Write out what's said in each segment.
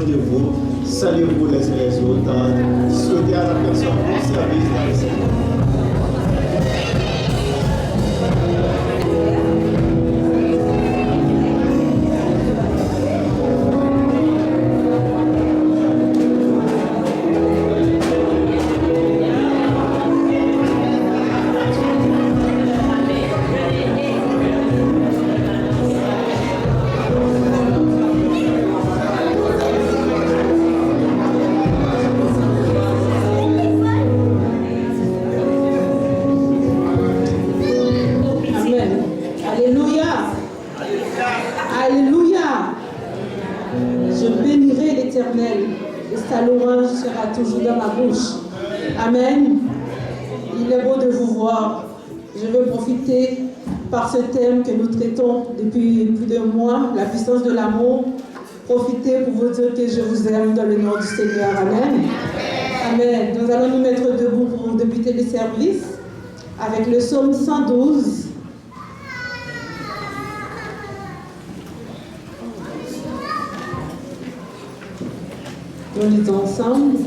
de vous, saluez-vous les uns les autres, souhaitez à la personne bon service dans le Seigneur. Toujours dans ma bouche. Amen. Il est beau de vous voir. Je veux profiter par ce thème que nous traitons depuis plus d'un mois, la puissance de l'amour. Profitez pour vous dire que je vous aime dans le nom du Seigneur. Amen. Amen. Nous allons nous mettre debout pour débuter le service avec le psaume 112. Nous lisons ensemble.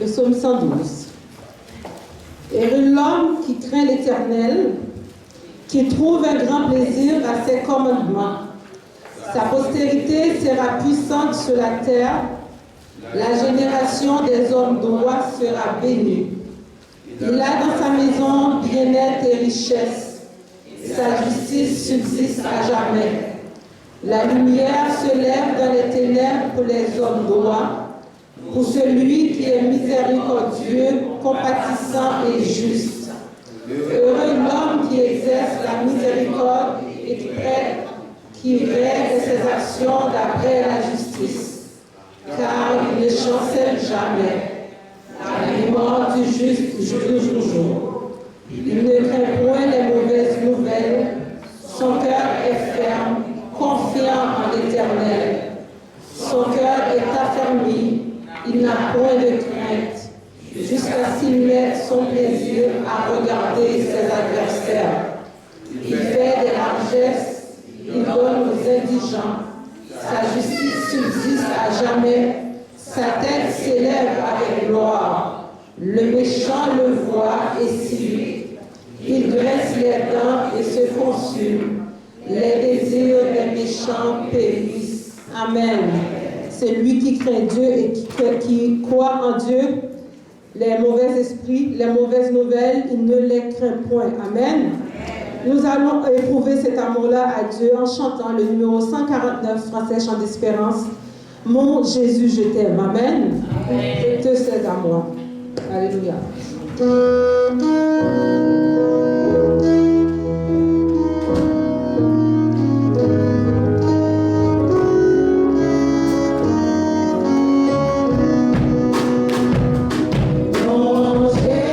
Le psaume 112. Et l'homme qui craint l'Éternel, qui trouve un grand plaisir à ses commandements. Sa postérité sera puissante sur la terre. La génération des hommes droits sera bénie. Il a dans sa maison bien-être et richesse. Sa justice subsiste à jamais. La lumière se lève dans les ténèbres pour les hommes droits, pour celui qui est miséricordieux, compatissant et juste. Heureux l'homme qui exerce la miséricorde et qui règle ses actions d'après la justice, car il ne chancelle jamais. La mémoire du juste joue toujours. Il ne craint point les mauvaises nouvelles. Son cœur est ferme, confiant en l'Éternel. Son cœur est affermi. Il n'a point de crainte, jusqu'à s'il met son plaisir à regarder ses adversaires. Il fait des largesses, il donne aux indigents. Sa justice subsiste à jamais. Sa tête s'élève avec gloire. Le méchant le voit et s'irrite. Il graisse les dents et se consume. Les désirs des méchants périssent. Amen. C'est lui qui craint Dieu et qui croit en Dieu. Les mauvais esprits, les mauvaises nouvelles, il ne les craint point. Amen. Nous allons éprouver cet amour-là à Dieu en chantant le numéro 149 français, chant d'espérance. Mon Jésus, je t'aime. Amen. Je te cède à moi. Alléluia. Yeah.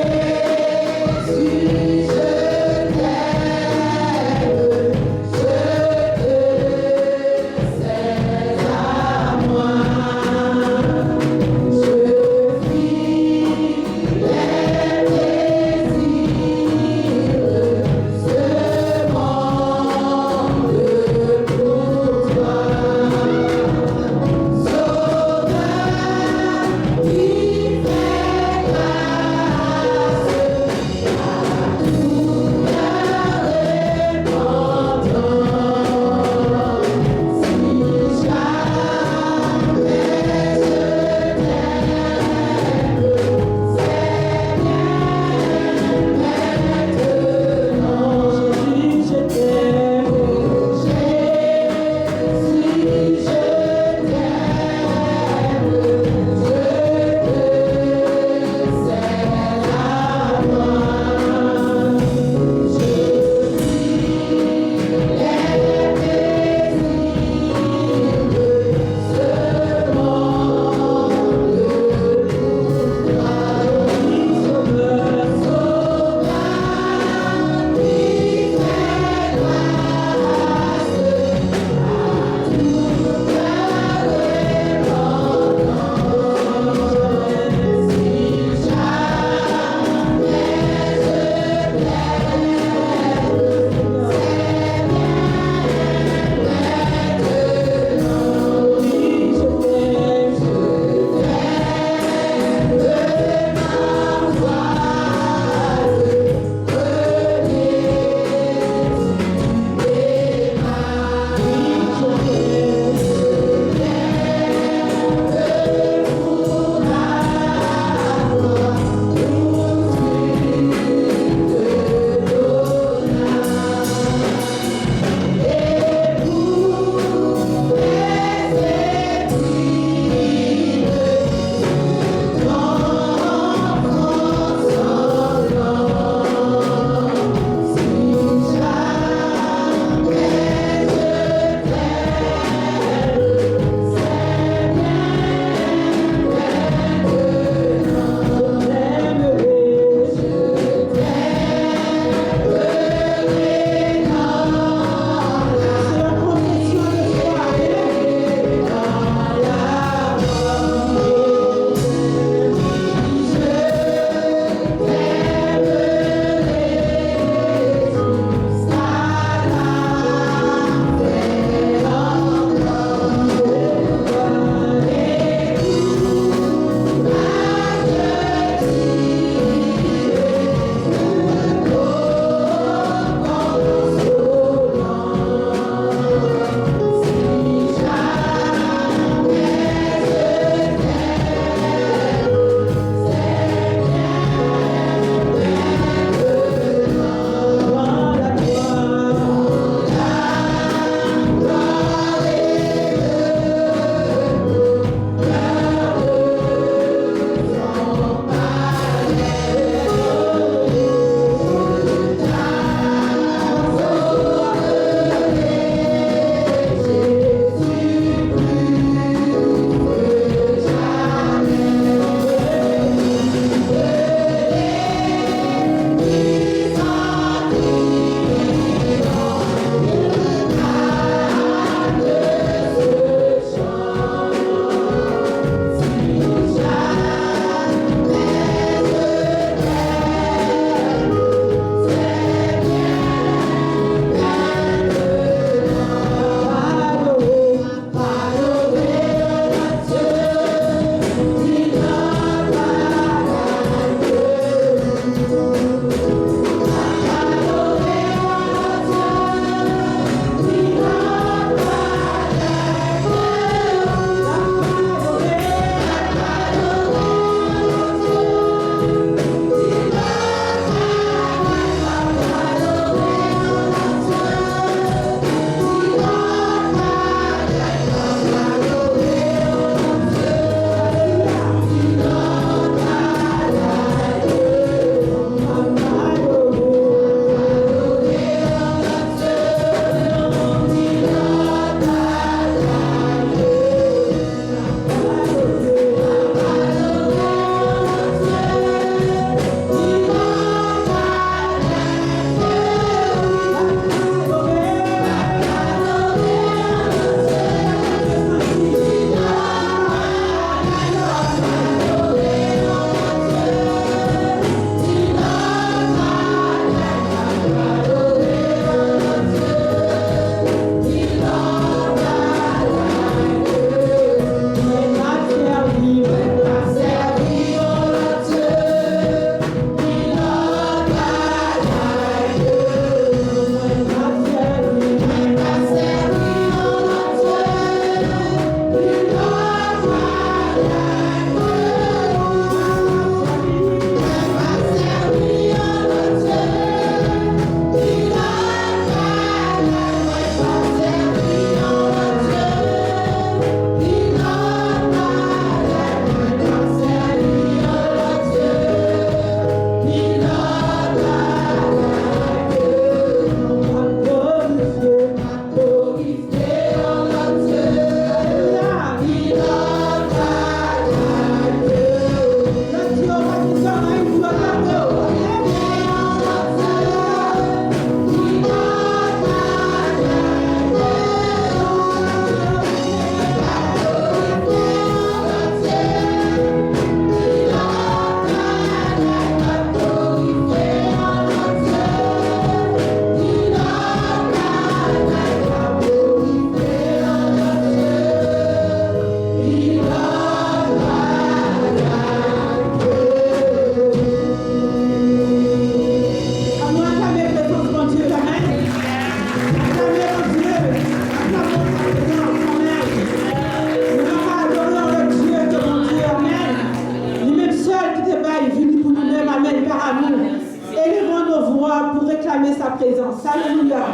réclamer sa présence. Alléluia.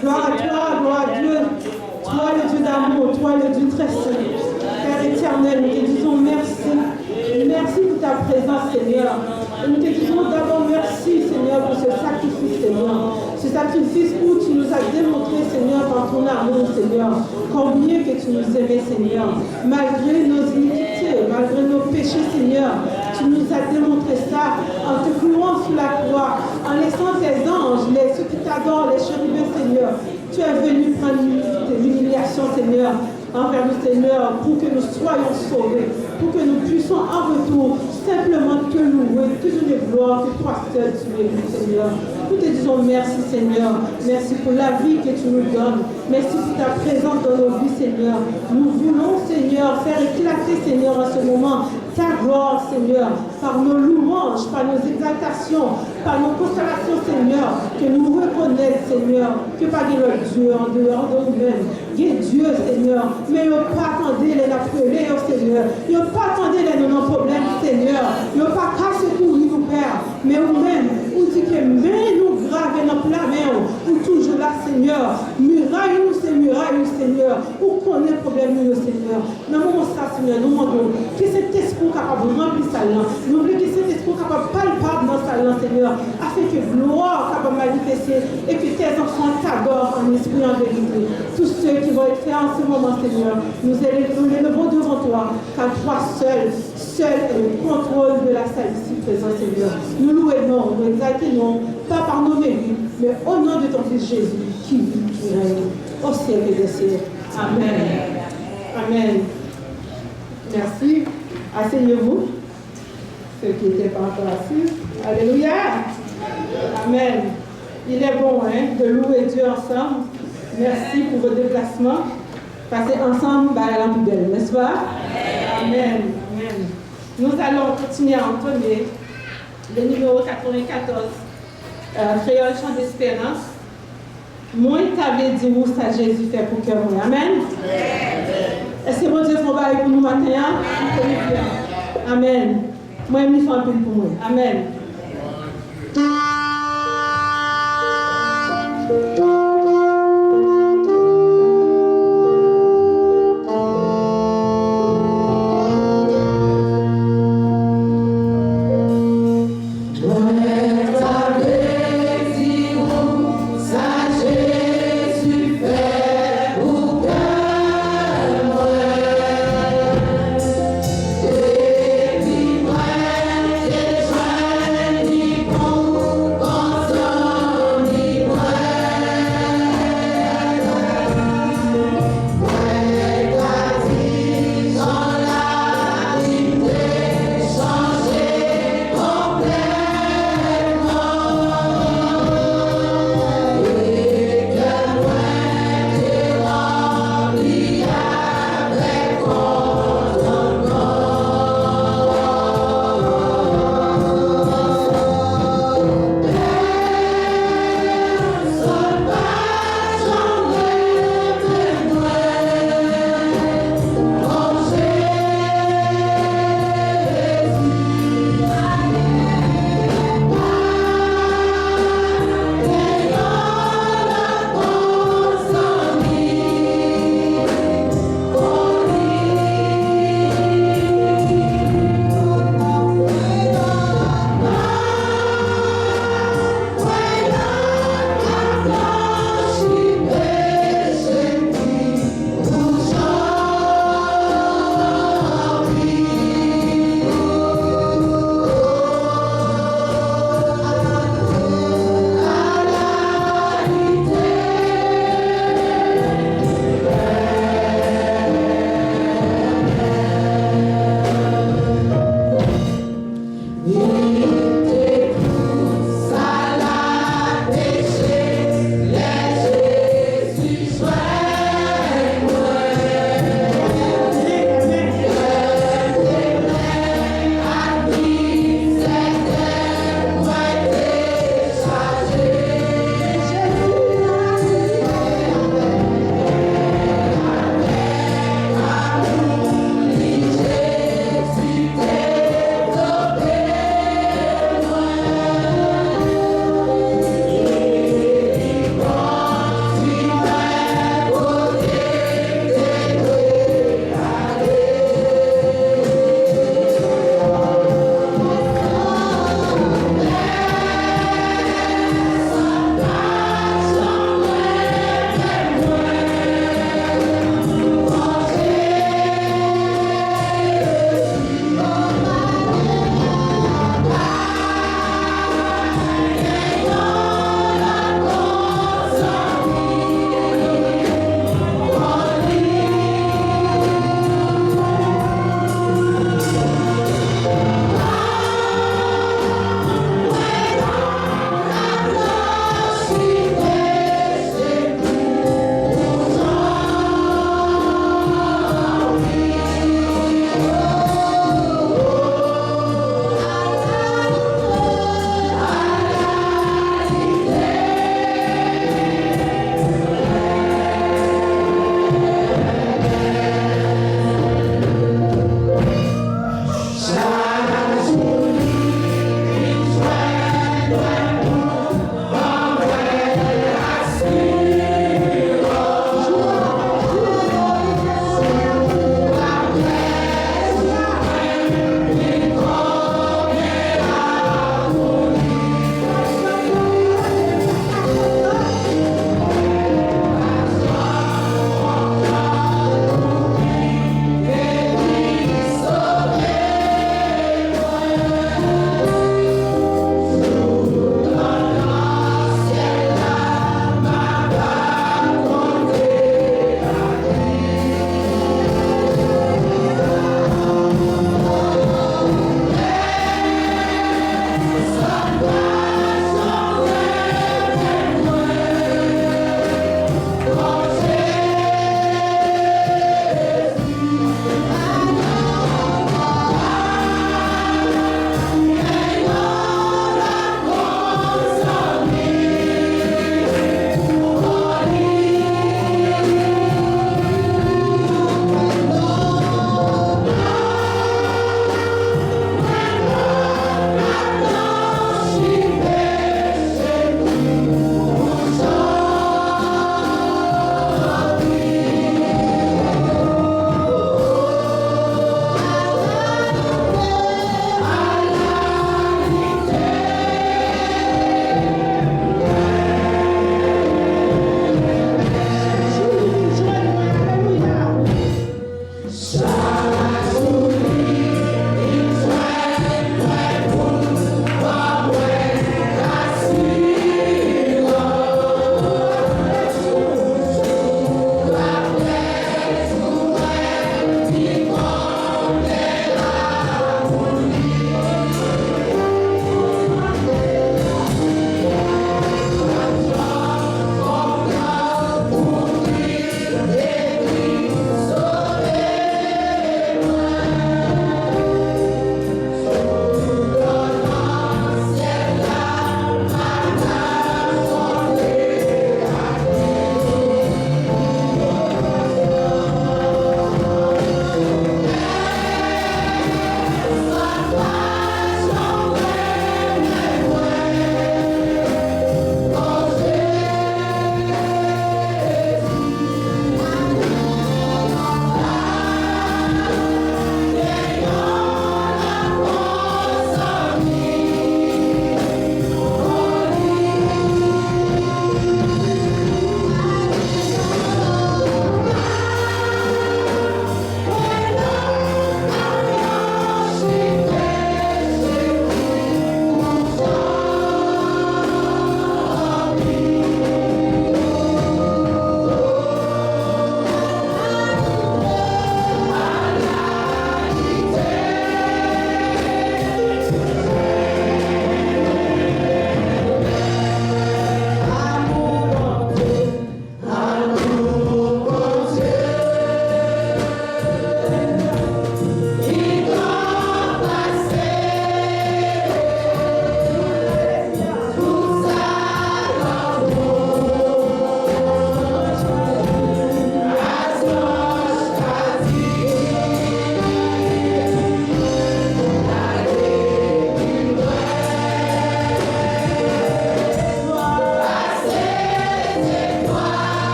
Gloire à toi, gloire à Dieu. Toi le Dieu d'amour, toi le Dieu très saint. Père éternel, nous te disons merci. Merci pour ta présence, Seigneur. Et nous te disons d'abord merci, Seigneur, pour ce sacrifice, Seigneur. Ce sacrifice où tu nous as démontré, Seigneur, par ton amour, Seigneur, combien que tu nous aimais, Seigneur. Malgré nos iniquités, malgré nos péchés, Seigneur, tu nous as démontré ça en te clouant sous la croix, en laissant tes anges, ceux qui t'adorent, les chérubins, Seigneur. Tu es venu prendre l'humiliation, Seigneur, envers nous, Seigneur, pour que nous soyons sauvés, pour que nous puissions en retour simplement te louer, te donner gloire, que toi seul tu es, Seigneur. Nous te disons merci, Seigneur. Merci pour la vie que tu nous donnes. Merci pour ta présence dans nos vies, Seigneur. Nous voulons, Seigneur, faire éclater, Seigneur, en ce moment, ta gloire, Seigneur, par nos louanges, par nos exaltations, par nos consolations, Seigneur, que nous reconnaissons, Seigneur, que pas de notre Dieu en dehors de nous-mêmes. Dieu, Seigneur, mais il n'a pas attendu les appeler, Seigneur. Il n'a pas attendu les non-problèmes, Seigneur. Il n'a pas qu'à secourir nous, Père, mais nous-mêmes, où dit que mais nous grave dans la main, ou toujours là, Seigneur. Muraille nous, c'est muraille, Seigneur. Où connaît le problème, nous, Seigneur. Dans le moment ça, Seigneur, nous demandons que cet esprit capable de remplir sa langue. Nous voulons que cet esprit capable de palpable dans sa langue, Seigneur, afin que gloire capable de manifester et que tes enfants t'adorent en esprit, en vérité. Tous ceux qui vont être faits en ce moment, Seigneur, nous élevons devant toi, car toi seul est le contrôle de la salle ici présent, Seigneur. Nous louons, nous exaltons, pas par nos mérites, mais au nom de ton Fils Jésus, qui vit, qui règne au siècle des siècles. Amen. Amen. Merci. Asseyez-vous. Ceux qui n'étaient pas encore assis. Alléluia. Amen. Il est bon de louer Dieu ensemble. Merci pour vos déplacements. Passer ensemble la plus belle, n'est-ce pas? Amen. Amen. Nous allons continuer à entonner le numéro 94, Créole Chant d'Espérance. Moi, t'avais dit où ça Jésus fait pour que moi. Amen. Est-ce que mon Dieu fait un bail pour nous matin? Amen. Moi, je me fais un peu pour moi. Amen. Thank you.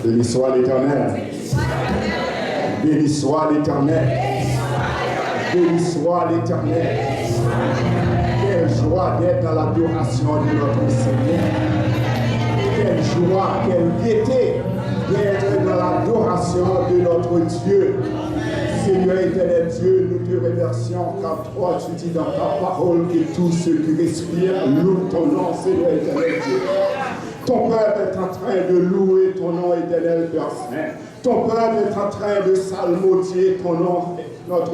Béni soit l'Éternel. Béni soit l'Éternel. Béni soit l'Éternel. Quelle joie d'être dans l'adoration de notre Seigneur. Quelle joie, quelle gaieté d'être dans l'adoration de notre Dieu. Seigneur éternel Dieu, nous te remercions car toi tu dis dans ta parole que tout ce qui respire loue ton nom, Seigneur éternel Dieu. Ton peuple est en train de louer ton nom éternel Père Saint. Ton peuple est en train de salmodier ton nom, notre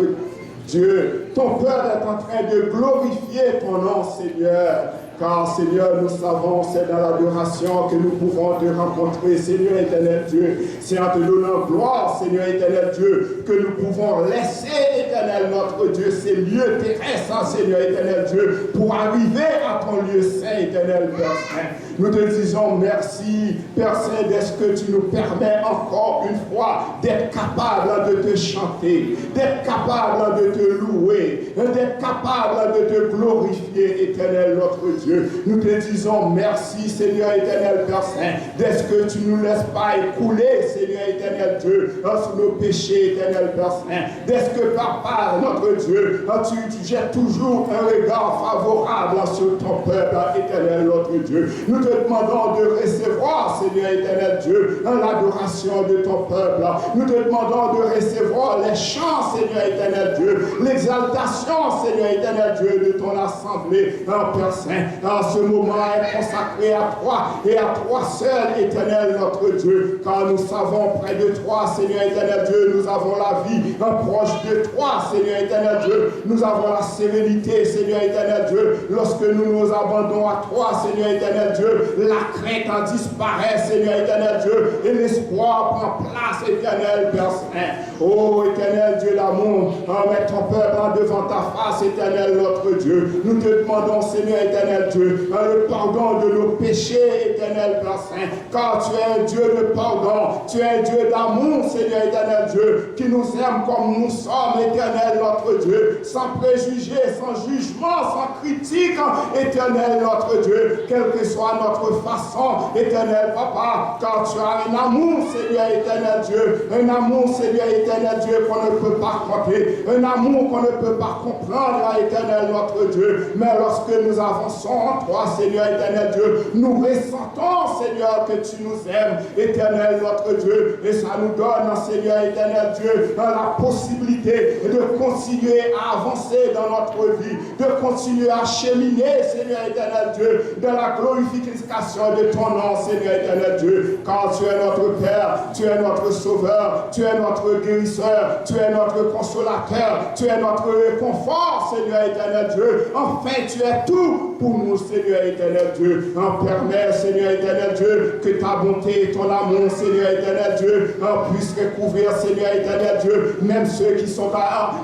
Dieu. Ton peuple est en train de glorifier ton nom, Seigneur. Car, Seigneur, nous savons, c'est dans l'adoration que nous pouvons te rencontrer, Seigneur éternel Dieu. C'est en te donnant gloire, Seigneur éternel Dieu, que nous pouvons laisser, éternel notre Dieu, ces lieux terrestres, Seigneur éternel Dieu, pour arriver à ton lieu saint, éternel Père Saint. Nous te disons merci, Père Saint, d'est-ce que tu nous permets encore une fois d'être capable de te chanter, d'être capable de te louer, d'être capable de te glorifier, éternel notre Dieu. Nous te disons merci, Seigneur éternel Père Saint, d'est-ce que tu ne nous laisses pas écouler, Seigneur éternel Dieu, sous nos péchés, éternel Père Saint, d'est-ce que Papa, notre Dieu, tu jettes toujours un regard favorable sur ton peuple, éternel notre Dieu. Nous te demandons de recevoir, Seigneur éternel Dieu, l'adoration de ton peuple. Nous te demandons de recevoir les chants, Seigneur éternel Dieu, l'exaltation, Seigneur éternel Dieu, de ton assemblée, Père Saint. Ce moment est consacré à toi et à toi seul, éternel notre Dieu, car nous savons près de toi, Seigneur éternel Dieu, nous avons la vie proche de toi, Seigneur éternel Dieu, nous avons la sérénité, Seigneur éternel Dieu, lorsque nous nous abandonnons à toi, Seigneur éternel Dieu, la crainte en disparaît, Seigneur éternel Dieu, et l'espoir prend place, éternel Père Saint. Oh éternel Dieu d'amour, mets ton peuple devant ta face, éternel notre Dieu. Nous te demandons, Seigneur éternel Dieu, le pardon de nos péchés, éternel Père Saint, car tu es un Dieu de pardon, tu es un Dieu d'amour, Seigneur éternel Dieu, qui nous aime comme nous sommes, éternel notre Dieu, sans préjugés, sans jugement, sans critique, éternel notre Dieu, quelle que soit notre façon, éternel Papa, car tu as un amour, Seigneur éternel Dieu, un amour, Seigneur éternel Dieu, qu'on ne peut pas compter, un amour qu'on ne peut pas comprendre, éternel notre Dieu, mais lorsque nous avançons en toi, Seigneur éternel Dieu, nous ressentons, Seigneur, que tu nous aimes, éternel notre Dieu, et ça nous donne, Seigneur éternel Dieu, la possibilité de continuer à avancer dans notre vie, de continuer à cheminer, Seigneur éternel Dieu, dans la glorification de ton nom, Seigneur éternel Dieu, car tu es notre Père, tu es notre Sauveur, tu es notre guérisseur, tu es notre consolateur, tu es notre réconfort, Seigneur éternel Dieu, enfin tu es tout pour nous, Seigneur éternel Dieu. Permets, Seigneur éternel Dieu, que ta bonté et ton amour, Seigneur éternel Dieu, puissent recouvrir, Seigneur éternel Dieu, même ceux qui sont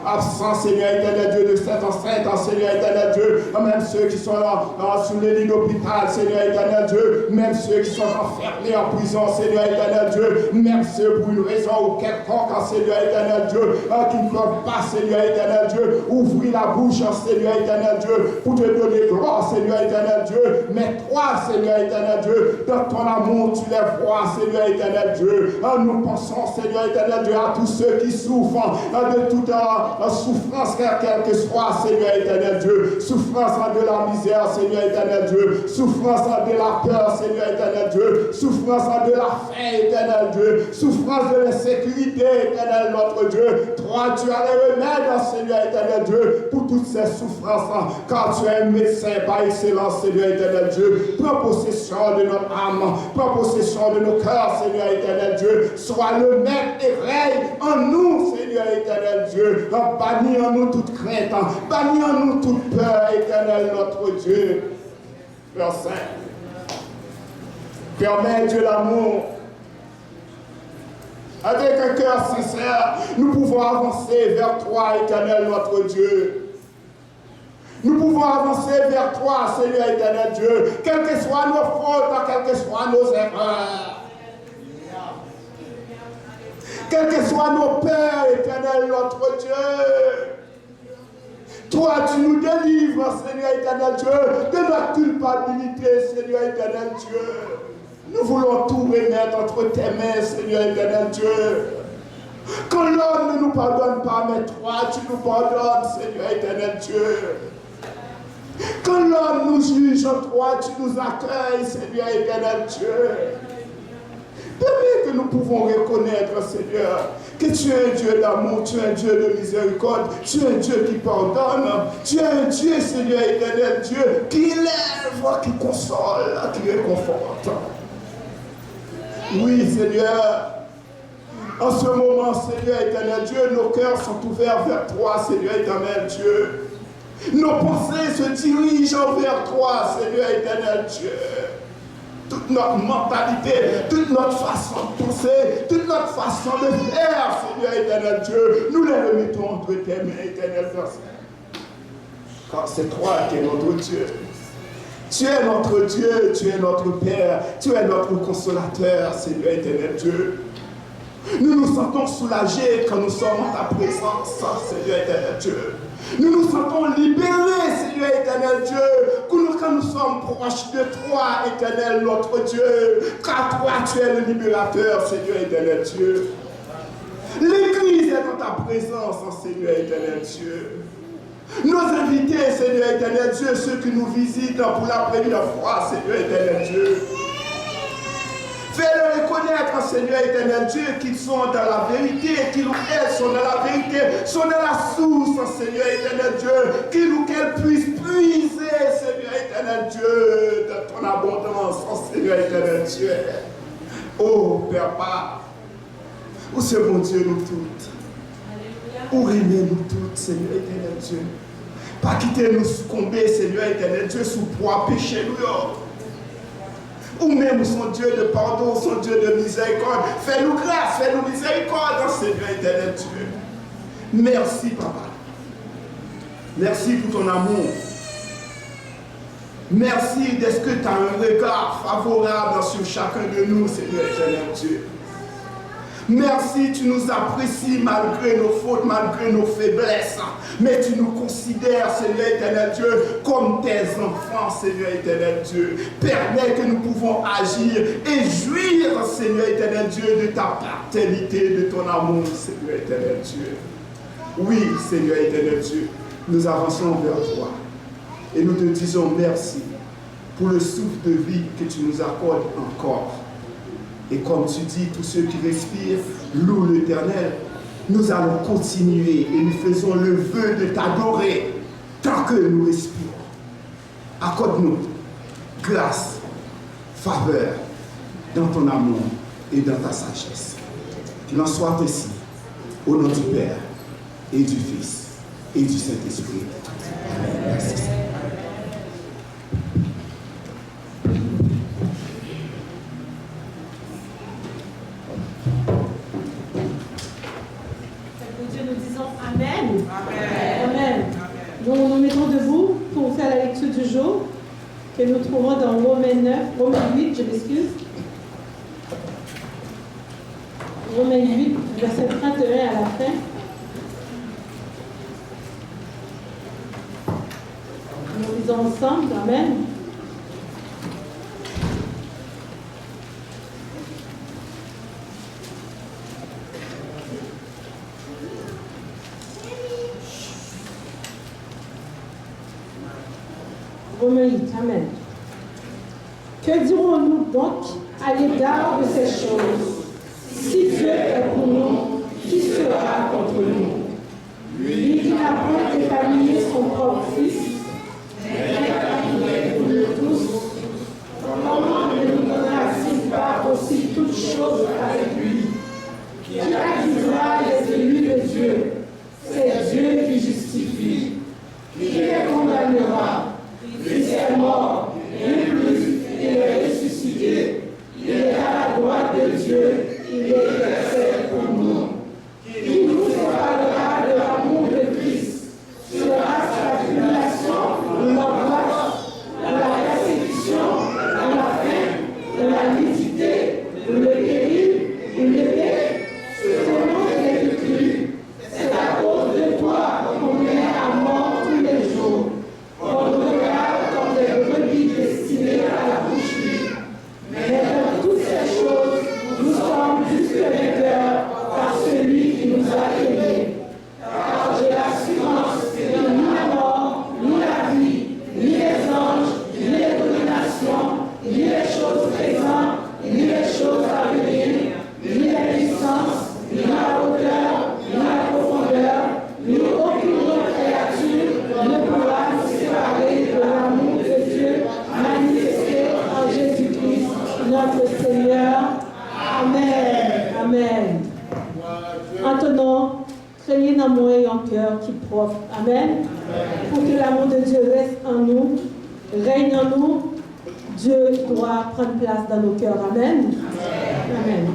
absents, Seigneur éternel Dieu, de cette enceinte, Seigneur éternel Dieu, même ceux qui sont sur les lits d'hôpital, Seigneur éternel Dieu, même ceux qui sont enfermés en prison, Seigneur éternel Dieu, même ceux pour une raison ou quelconque, Seigneur éternel Dieu, qui ne peuvent pas, Seigneur éternel Dieu, ouvrir la bouche, Seigneur éternel Dieu, pour te donner gloire, Seigneur éternel Dieu, mais toi, Seigneur éternel Dieu, dans ton amour, tu les vois, Seigneur éternel Dieu. Nous pensons, Seigneur éternel Dieu, à tous ceux qui souffrent de toute souffrance, quelle que soit, Seigneur éternel Dieu, souffrance de la misère, Seigneur éternel Dieu, souffrance de la peur, Seigneur éternel Dieu, souffrance de la faim, éternel Dieu, souffrance de l'insécurité, éternel notre Dieu. Toi, tu as les remèdes, Seigneur éternel Dieu, pour toutes ces souffrances, car tu es un médecin par excellence, Seigneur éternel Dieu. Prends possession de notre âme, prends possession de nos cœurs, Seigneur éternel Dieu. Sois le maître et règne en nous, Seigneur éternel Dieu. Bannis en nous toute crainte, bannis en nous toute peur, éternel notre Dieu. Père Saint, permets, Dieu l'amour, avec un cœur sincère, nous pouvons avancer vers toi, éternel notre Dieu. Nous pouvons avancer vers toi, Seigneur éternel Dieu, quelles que soient nos fautes, quelles que soient nos erreurs, quelles que soient nos peurs, éternel notre Dieu. Toi, tu nous délivres, Seigneur éternel Dieu, de la culpabilité, Seigneur éternel Dieu. Nous voulons tout remettre entre tes mains, Seigneur éternel Dieu. Quand l'homme ne nous pardonne pas, mais toi, tu nous pardonnes, Seigneur éternel Dieu. Quand l'homme nous juge, toi, tu nous accueilles, Seigneur éternel Dieu. Permets que nous pouvons reconnaître, Seigneur, que tu es un Dieu d'amour, tu es un Dieu de miséricorde, tu es un Dieu qui pardonne, tu es un Dieu, Seigneur éternel Dieu, qui lève, qui console, qui réconforte. Oui, Seigneur, en ce moment, Seigneur éternel Dieu, nos cœurs sont ouverts vers toi, Seigneur éternel Dieu. Nos pensées se dirigent vers toi, Seigneur éternel Dieu. Toute notre mentalité, toute notre façon de penser, toute notre façon de faire, Seigneur éternel Dieu, nous les remettons entre tes mains, éternel Père. Car c'est toi qui es notre Dieu. Tu es notre Dieu, tu es notre Père, tu es notre consolateur, Seigneur éternel Dieu. Nous nous sentons soulagés quand nous sommes en ta présence, Seigneur éternel Dieu. Nous nous sentons libérés, Seigneur éternel Dieu, quand nous sommes proches de toi, éternel notre Dieu, car toi tu es le libérateur, Seigneur éternel Dieu. L'Église est dans ta présence, Seigneur éternel Dieu. Nos invités, Seigneur éternel Dieu, ceux qui nous visitent pour la première fois, Seigneur éternel Dieu. Fais-le reconnaître, Seigneur éternel Dieu, qu'ils sont dans la vérité, qu'elles sont dans la vérité, sont dans la source, Seigneur éternel Dieu, qu'elles puissent puiser, Seigneur éternel Dieu, de ton abondance, Seigneur éternel Dieu. Oh, Père Père, où c'est mon Dieu, nous toutes? Où aimez-nous toutes, Seigneur éternel Dieu? Pas quitter nous succomber, Seigneur éternel Dieu, sous poids péché, nous. Ou même son Dieu de pardon, son Dieu de miséricorde. Fais-nous grâce, fais-nous miséricorde, Seigneur éternel Dieu. Merci, Papa. Merci pour ton amour. Merci d'être que tu as un regard favorable sur chacun de nous, Seigneur éternel Dieu. Merci, tu nous apprécies malgré nos fautes, malgré nos faiblesses. Mais tu nous considères, Seigneur éternel Dieu, comme tes enfants, Seigneur éternel Dieu. Permets que nous pouvons agir et jouir, Seigneur éternel Dieu, de ta paternité, de ton amour, Seigneur éternel Dieu. Oui, Seigneur éternel Dieu, nous avançons vers toi. Et nous te disons merci pour le souffle de vie que tu nous accordes encore. Et comme tu dis, tous ceux qui respirent louent l'Éternel. Nous allons continuer et nous faisons le vœu de t'adorer tant que nous respirons. Accorde-nous grâce, faveur dans ton amour et dans ta sagesse. Qu'il en soit ainsi, au nom du Père et du Fils et du Saint-Esprit. Amen. Merci. Amen. Amen. Nous nous mettons debout pour faire la lecture du jour que nous trouvons dans Romains 8, je m'excuse. Romains 8, verset 31 à la fin. Nous lisons ensemble. Amen. Romains 8, amen. Que dirons-nous donc à l'égard de ces choses? Si Dieu est pour nous, qui sera contre nous? Lui qui n'a point épargné son propre Fils, mais l'a livré pour nous tous, comment ne nous donnera-t-il pas aussi toutes choses avec lui? Qui accusera les élus de Dieu? C'est Dieu qui justifie. Qui les condamnera? Christ est mort, et plus, il est ressuscité, il est à la droite de Dieu, il est intercède pour nous. Qui nous séparera de l'amour de Christ? Sera-ce la tribulation, l'angoisse, la persécution, la faim, la nudité, le péril, l'épée? Selon les Écritures, c'est à cause de toi qu'on met à mort tous les jours. On nous regarde comme des brebis destinées à la boucherie. Mais dans Seigneur. Amen. Amen. Maintenant, créez dans moi un cœur qui est propre. Amen. Pour que l'amour de Dieu reste en nous, règne en nous, Dieu doit prendre place dans nos cœurs. Amen. Amen.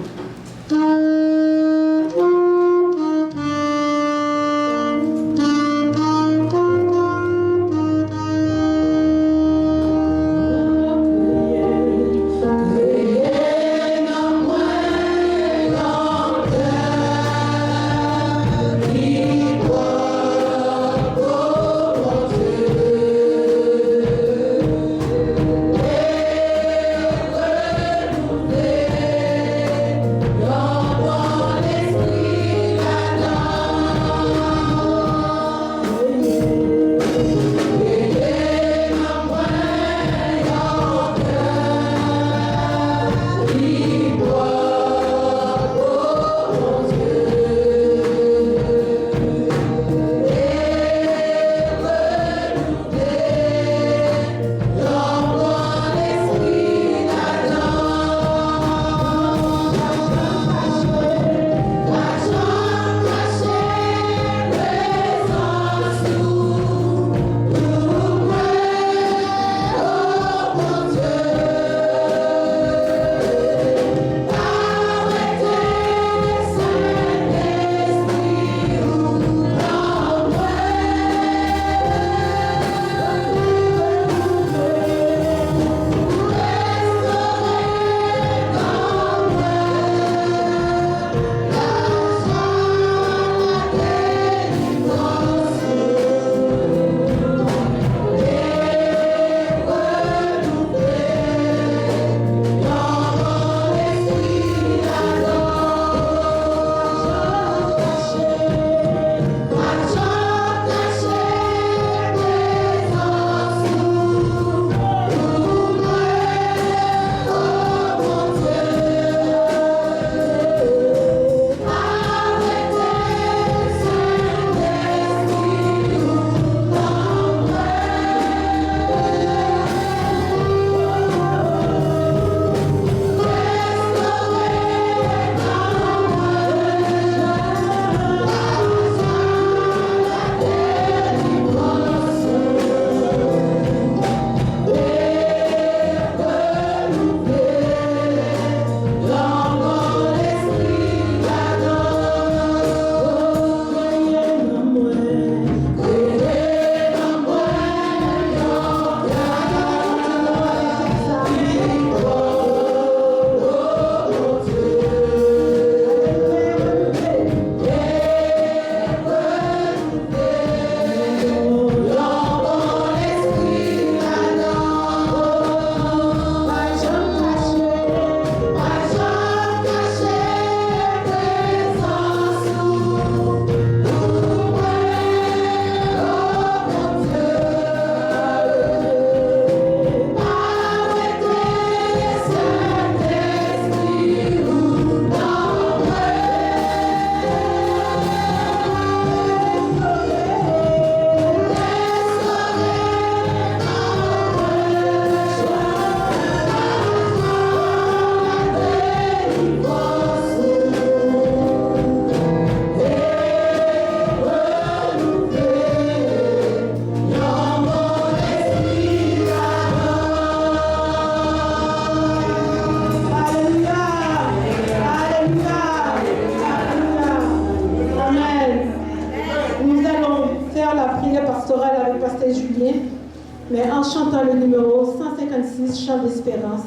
mais en chantant le numéro 156, Chant d'espérance.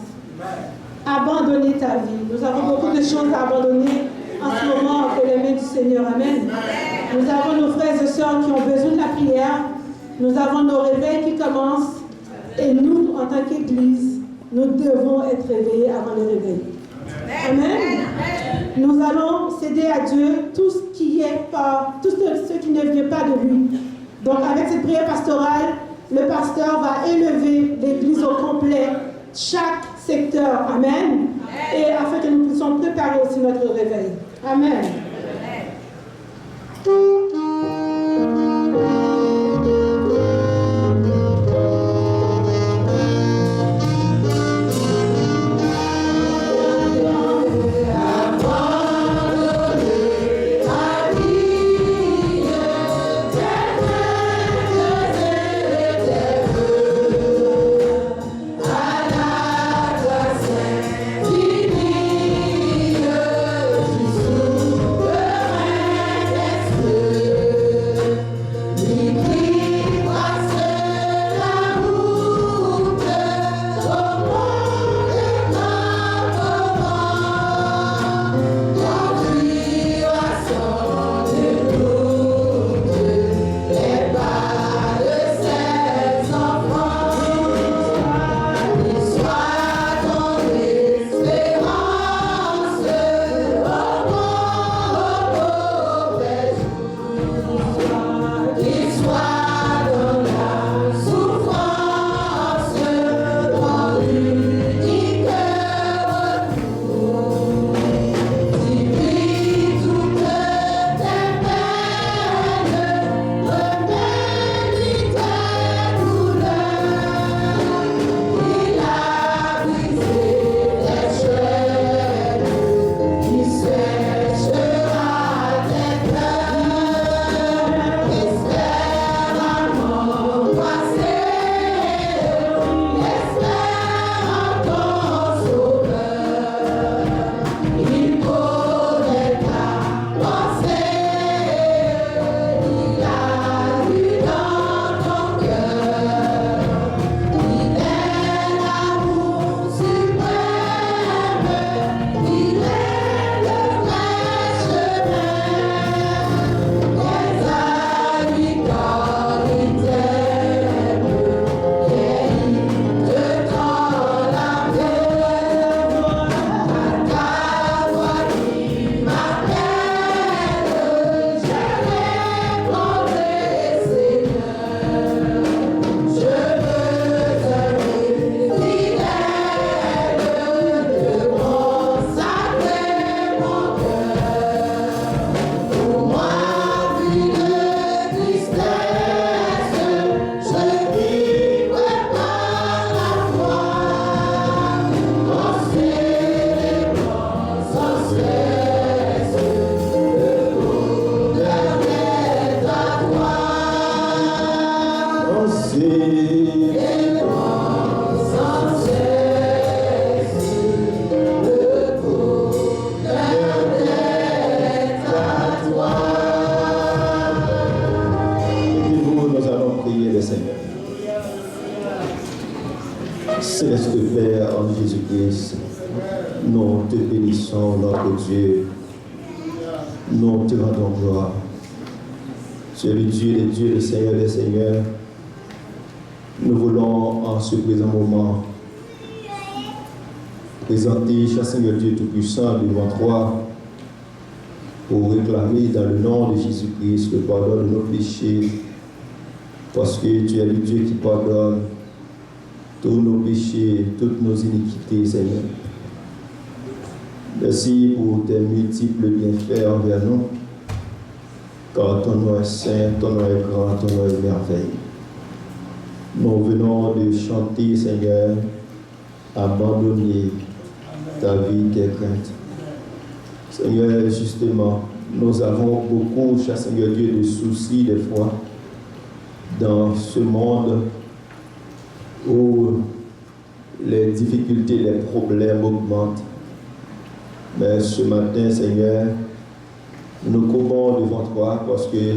Abandonner ta vie. Nous avons beaucoup de choses à abandonner en ce moment entre les mains du Seigneur. Amen. Nous avons nos frères et sœurs qui ont besoin de la prière. Nous avons nos réveils qui commencent. Et nous, en tant qu'Église, nous devons être réveillés avant le réveil. Amen. Nous allons céder à Dieu tout ce qui ne vient pas de lui. Donc avec cette prière pastorale, le pasteur va élever l'Église au complet, chaque secteur. Amen. Et afin que nous puissions préparer aussi notre réveil. Amen. te bénissons, notre Dieu. Nous te rendons gloire. Tu es le Dieu des dieux, le Seigneur des seigneurs. Nous voulons en ce présent moment présenter, cher Seigneur Dieu Tout-Puissant, devant toi pour réclamer dans le nom de Jésus-Christ le pardon de nos péchés, parce que tu es le Dieu qui pardonne tous nos péchés, toutes nos iniquités, Seigneur. Merci pour tes multiples bienfaits envers nous, car ton nom est saint, ton nom est grand, ton nom est merveilleux. Nous venons de chanter, Seigneur, abandonner ta vie, tes craintes. Seigneur, justement, nous avons beaucoup, cher Seigneur Dieu, de soucis des fois dans ce monde où les difficultés, les problèmes augmentent. Mais ce matin, Seigneur, nous courons devant toi parce que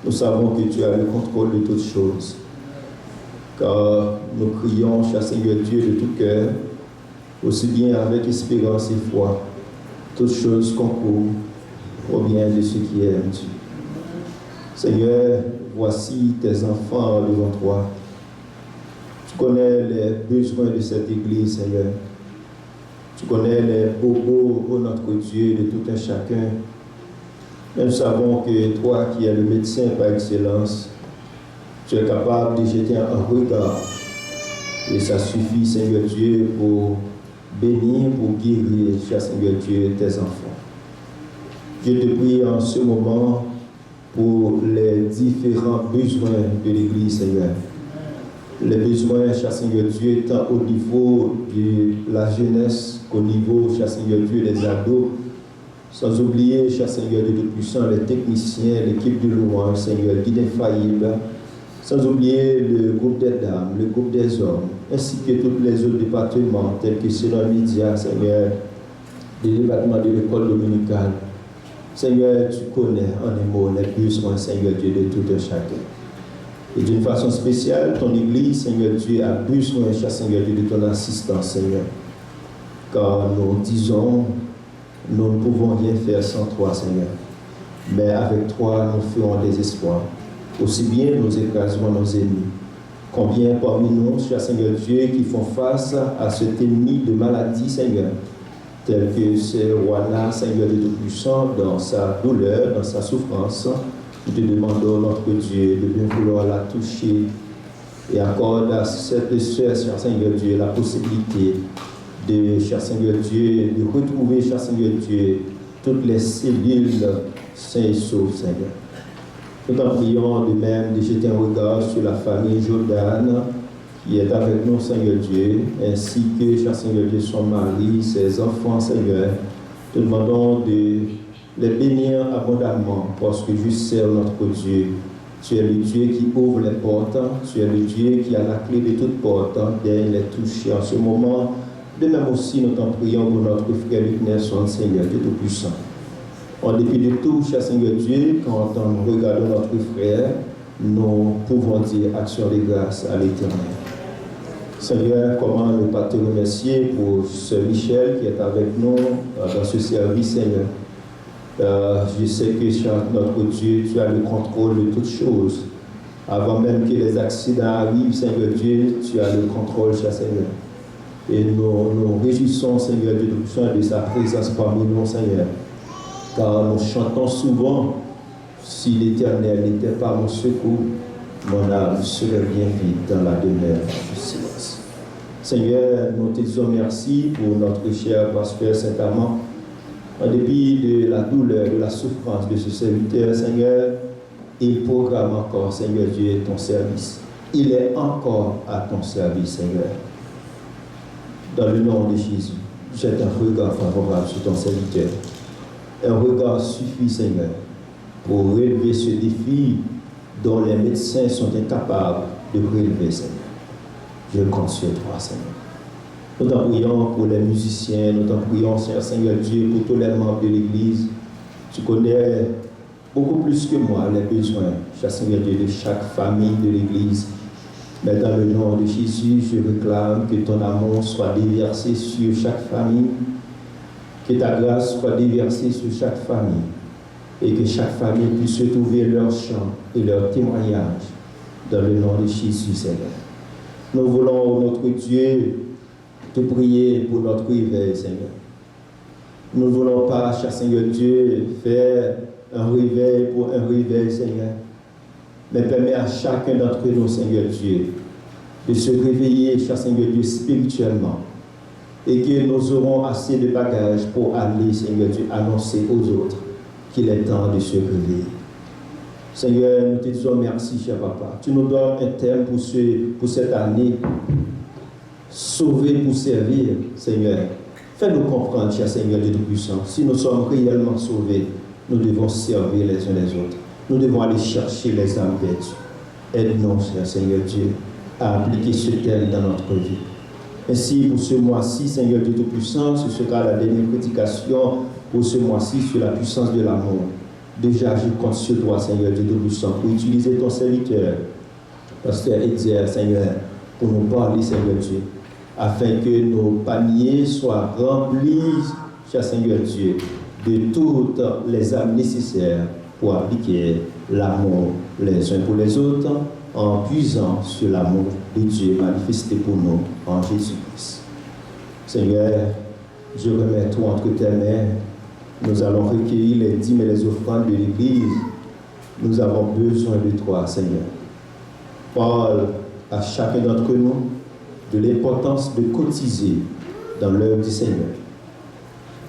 nous savons que tu as le contrôle de toutes choses. Car nous crions, cher Seigneur Dieu, de tout cœur, aussi bien avec espérance et foi. Toutes choses concourent au bien de ceux qui aiment Dieu. Seigneur, voici tes enfants devant toi. Tu connais les besoins de cette église, Seigneur. Tu connais les bobos, ô notre Dieu, de tout un chacun. Nous savons que toi, qui es le médecin par excellence, tu es capable de jeter un regard. Et ça suffit, Seigneur Dieu, pour bénir, pour guérir, cher Seigneur Dieu, tes enfants. Je te prie en ce moment pour les différents besoins de l'Église, Seigneur. Les besoins, cher Seigneur Dieu, tant au niveau de la jeunesse qu'au niveau, cher Seigneur Dieu, des ados. Sans oublier, cher Seigneur Dieu Tout-Puissant, les techniciens, l'équipe de louange, Seigneur, guide infaillible. Sans oublier le groupe des dames, le groupe des hommes, ainsi que tous les autres départements, tels que ceux dans les médias, Seigneur, le département de l'école dominicale. Seigneur, tu connais en un mot les besoins, Seigneur Dieu, de tout un chacun. Et d'une façon spéciale, ton Église, Seigneur Dieu, a besoin, cher Seigneur Dieu, de ton assistance, Seigneur. Car nous disons, nous ne pouvons rien faire sans toi, Seigneur. Mais avec toi, nous ferons des espoirs. Aussi bien nous écrasons nos ennemis. Combien parmi nous, cher Seigneur Dieu, qui font face à cet ennemi de maladie, Seigneur, tel que c'est Rwanda, Seigneur de Tout-Puissant, dans sa douleur, dans sa souffrance. Nous te demandons, notre Dieu, de bien vouloir la toucher et accorde à cette sœur, cher Seigneur Dieu, la possibilité de, cher Seigneur Dieu, de retrouver, cher Seigneur Dieu, toutes les cellules saines et sauves, Seigneur. Nous t'en prions de même de jeter un regard sur la famille Jordan qui est avec nous, Seigneur Dieu, ainsi que, cher Seigneur Dieu, son mari, ses enfants, Seigneur. Te demandons de les bénir abondamment parce que je sais, notre Dieu, tu es le Dieu qui ouvre les portes, tu es le Dieu qui a la clé de toutes portes, d'ailleurs les toucher en ce moment. De même aussi, nous t'en prions pour notre frère Luc Nelson, Seigneur Dieu Tout-Puissant. En dépit de tout, cher Seigneur Dieu, quand nous regardons notre frère, nous pouvons dire action de grâce à l'Éternel. Seigneur, comment ne pas te remercier pour ce Michel qui est avec nous dans ce service, Seigneur. Je sais que, cher notre Dieu, tu as le contrôle de toutes choses. Avant même que les accidents arrivent, Seigneur Dieu, tu as le contrôle, cher Seigneur. Et nous réjouissons, Seigneur Dieu, de sa présence parmi nous, Seigneur. Car nous chantons souvent, si l'Éternel n'était pas mon secours, mon âme serait bien vide dans la demeure du silence. Seigneur, nous te disons merci pour notre cher pasteur Saint-Amand. En dépit de la douleur, de la souffrance de ce serviteur, Seigneur, il programme encore, Seigneur Dieu, ton service. Il est encore à ton service, Seigneur. Dans le nom de Jésus, jette un regard favorable sur ton serviteur. Un regard suffit, Seigneur, pour relever ce défi dont les médecins sont incapables de relever, Seigneur. Je compte sur toi, Seigneur. Nous t'en prions pour les musiciens, nous t'en prions, Seigneur Dieu, pour tous les membres de l'Église. Tu connais beaucoup plus que moi les besoins, cher Seigneur Dieu, de chaque famille de l'Église. Mais dans le nom de Jésus, je réclame que ton amour soit déversé sur chaque famille, Que ta grâce soit déversée sur chaque famille et que chaque famille puisse trouver leur chant et leur témoignage dans le nom de Jésus, Seigneur. Nous voulons, notre Dieu, te prier pour notre réveil, Seigneur. Nous ne voulons pas, cher Seigneur Dieu, faire un réveil pour un réveil, Seigneur. Mais permets à chacun d'entre nous, Seigneur Dieu, de se réveiller, cher Seigneur Dieu, spirituellement. Et que nous aurons assez de bagages pour aller, Seigneur Dieu, annoncer aux autres qu'il est temps de se réveiller. Seigneur, nous te disons merci, cher Papa. Tu nous donnes un thème pour cette année. Sauver pour servir, Seigneur. Fais-nous comprendre, cher Seigneur Dieu Tout-Puissant, si nous sommes réellement sauvés, nous devons servir les uns les autres. Nous devons aller chercher les âmes perdues. Aide-nous, cher Seigneur Dieu, à appliquer ce thème dans notre vie. Ainsi, pour ce mois-ci, Seigneur Dieu Tout-Puissant, ce sera la dernière prédication pour ce mois-ci sur la puissance de l'amour. Déjà, je compte sur toi, Seigneur Dieu Tout-Puissant, pour utiliser ton serviteur, Pasteur Edzer, Seigneur, pour nous parler, Seigneur Dieu, afin que nos paniers soient remplis, cher Seigneur Dieu, de toutes les âmes nécessaires pour appliquer l'amour les uns pour les autres, en puisant sur l'amour de Dieu manifesté pour nous en Jésus-Christ. Seigneur, je remets tout entre tes mains. Nous allons recueillir les dîmes et les offrandes de l'Église. Nous avons besoin de toi, Seigneur. Parle à chacun d'entre nous de l'importance de cotiser dans l'œuvre du Seigneur.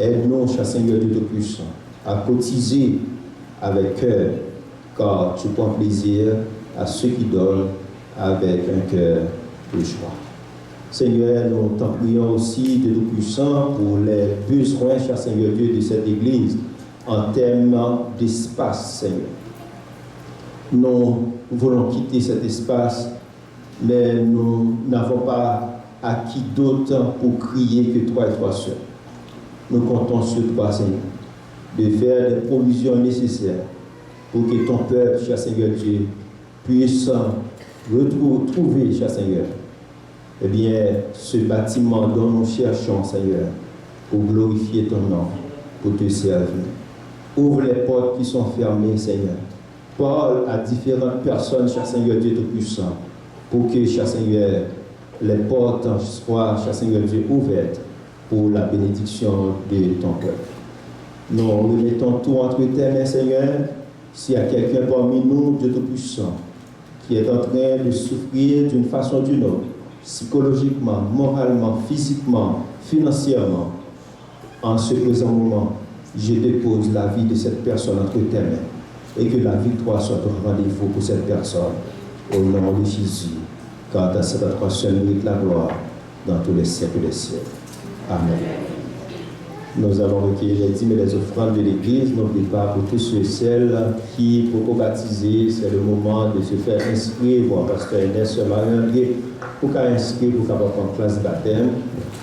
Aide-nous, cher Seigneur Dieu Tout-Puissant, à cotiser avec cœur, car tu prends plaisir à ceux qui donnent avec un cœur de joie. Seigneur, nous t'en prions aussi de Tout-Puissant pour les besoins, cher Seigneur Dieu, de cette Église en termes d'espace, Seigneur. Nous voulons quitter cet espace, mais nous n'avons pas acquis d'autre pour crier que toi et toi seul. Nous comptons sur toi, Seigneur, de faire les provisions nécessaires pour que ton peuple, cher Seigneur Dieu, puisse retrouver, cher Seigneur, eh bien, ce bâtiment dont nous cherchons, Seigneur, pour glorifier ton nom, pour te servir. Ouvre les portes qui sont fermées, Seigneur. Parle à différentes personnes, cher Seigneur Dieu Tout-Puissant, pour que, cher Seigneur, les portes soient, cher Seigneur Dieu, ouvertes pour la bénédiction de ton peuple. Nous remettons tout entre tes mains, Seigneur. S'il y a quelqu'un parmi nous, Dieu Tout-Puissant, qui est en train de souffrir d'une façon ou d'une autre, psychologiquement, moralement, physiquement, financièrement, en ce présent moment, je dépose la vie de cette personne entre tes mains et que la victoire soit au rendez-vous pour cette personne. Au nom de Jésus, car dans cette endroit seul mérite la gloire dans tous les siècles des siècles. Amen. Nous allons recueillir les dîmes et les offrandes de l'Église. N'oubliez pas, pour tous ceux et celles qui, pour baptiser, c'est le moment de se faire inscrire. Bon, Pasteur Ernest, pour qu'à inscrire, pour qu'à prendre classe de baptême.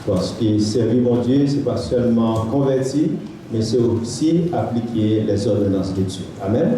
Parce que servir mon Dieu, ce n'est pas seulement convertir, mais c'est aussi appliquer les ordonnances de Dieu. Amen.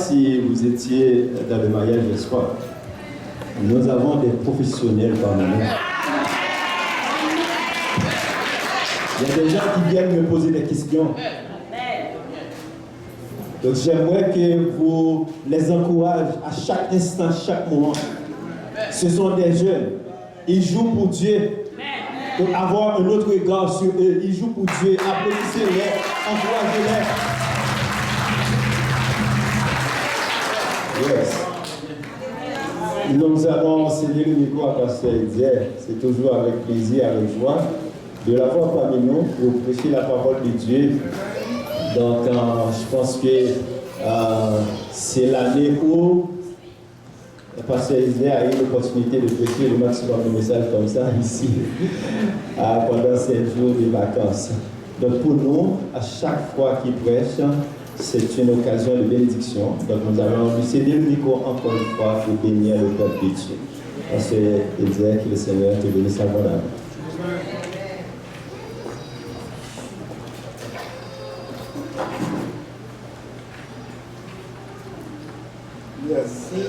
si vous étiez dans le mariage d'espoir. Nous avons des professionnels parmi nous. Il y a des gens qui viennent me poser des questions. Donc j'aimerais que vous les encouragez à chaque instant, chaque moment. Ce sont des jeunes. Ils jouent pour Dieu. Pour avoir un autre regard sur eux. Ils jouent pour Dieu. Applaudissez-les. Encouragez-les. Yes. Nous allons céder le micro à Pasteur Edier. C'est toujours avec plaisir, avec joie de l'avoir parmi nous pour prêcher la parole de Dieu. Donc, je pense que c'est l'année où le Pasteur Edier a eu l'opportunité de prêcher le maximum de messages comme ça ici pendant 7 jours de vacances. Donc, pour nous, à chaque fois qu'il prêche, c'est une occasion de bénédiction. Donc nous allons lui céder le micro encore une fois pour bénir le peuple de Dieu. Parce que dire que le Seigneur te bénisse abondamment. Merci.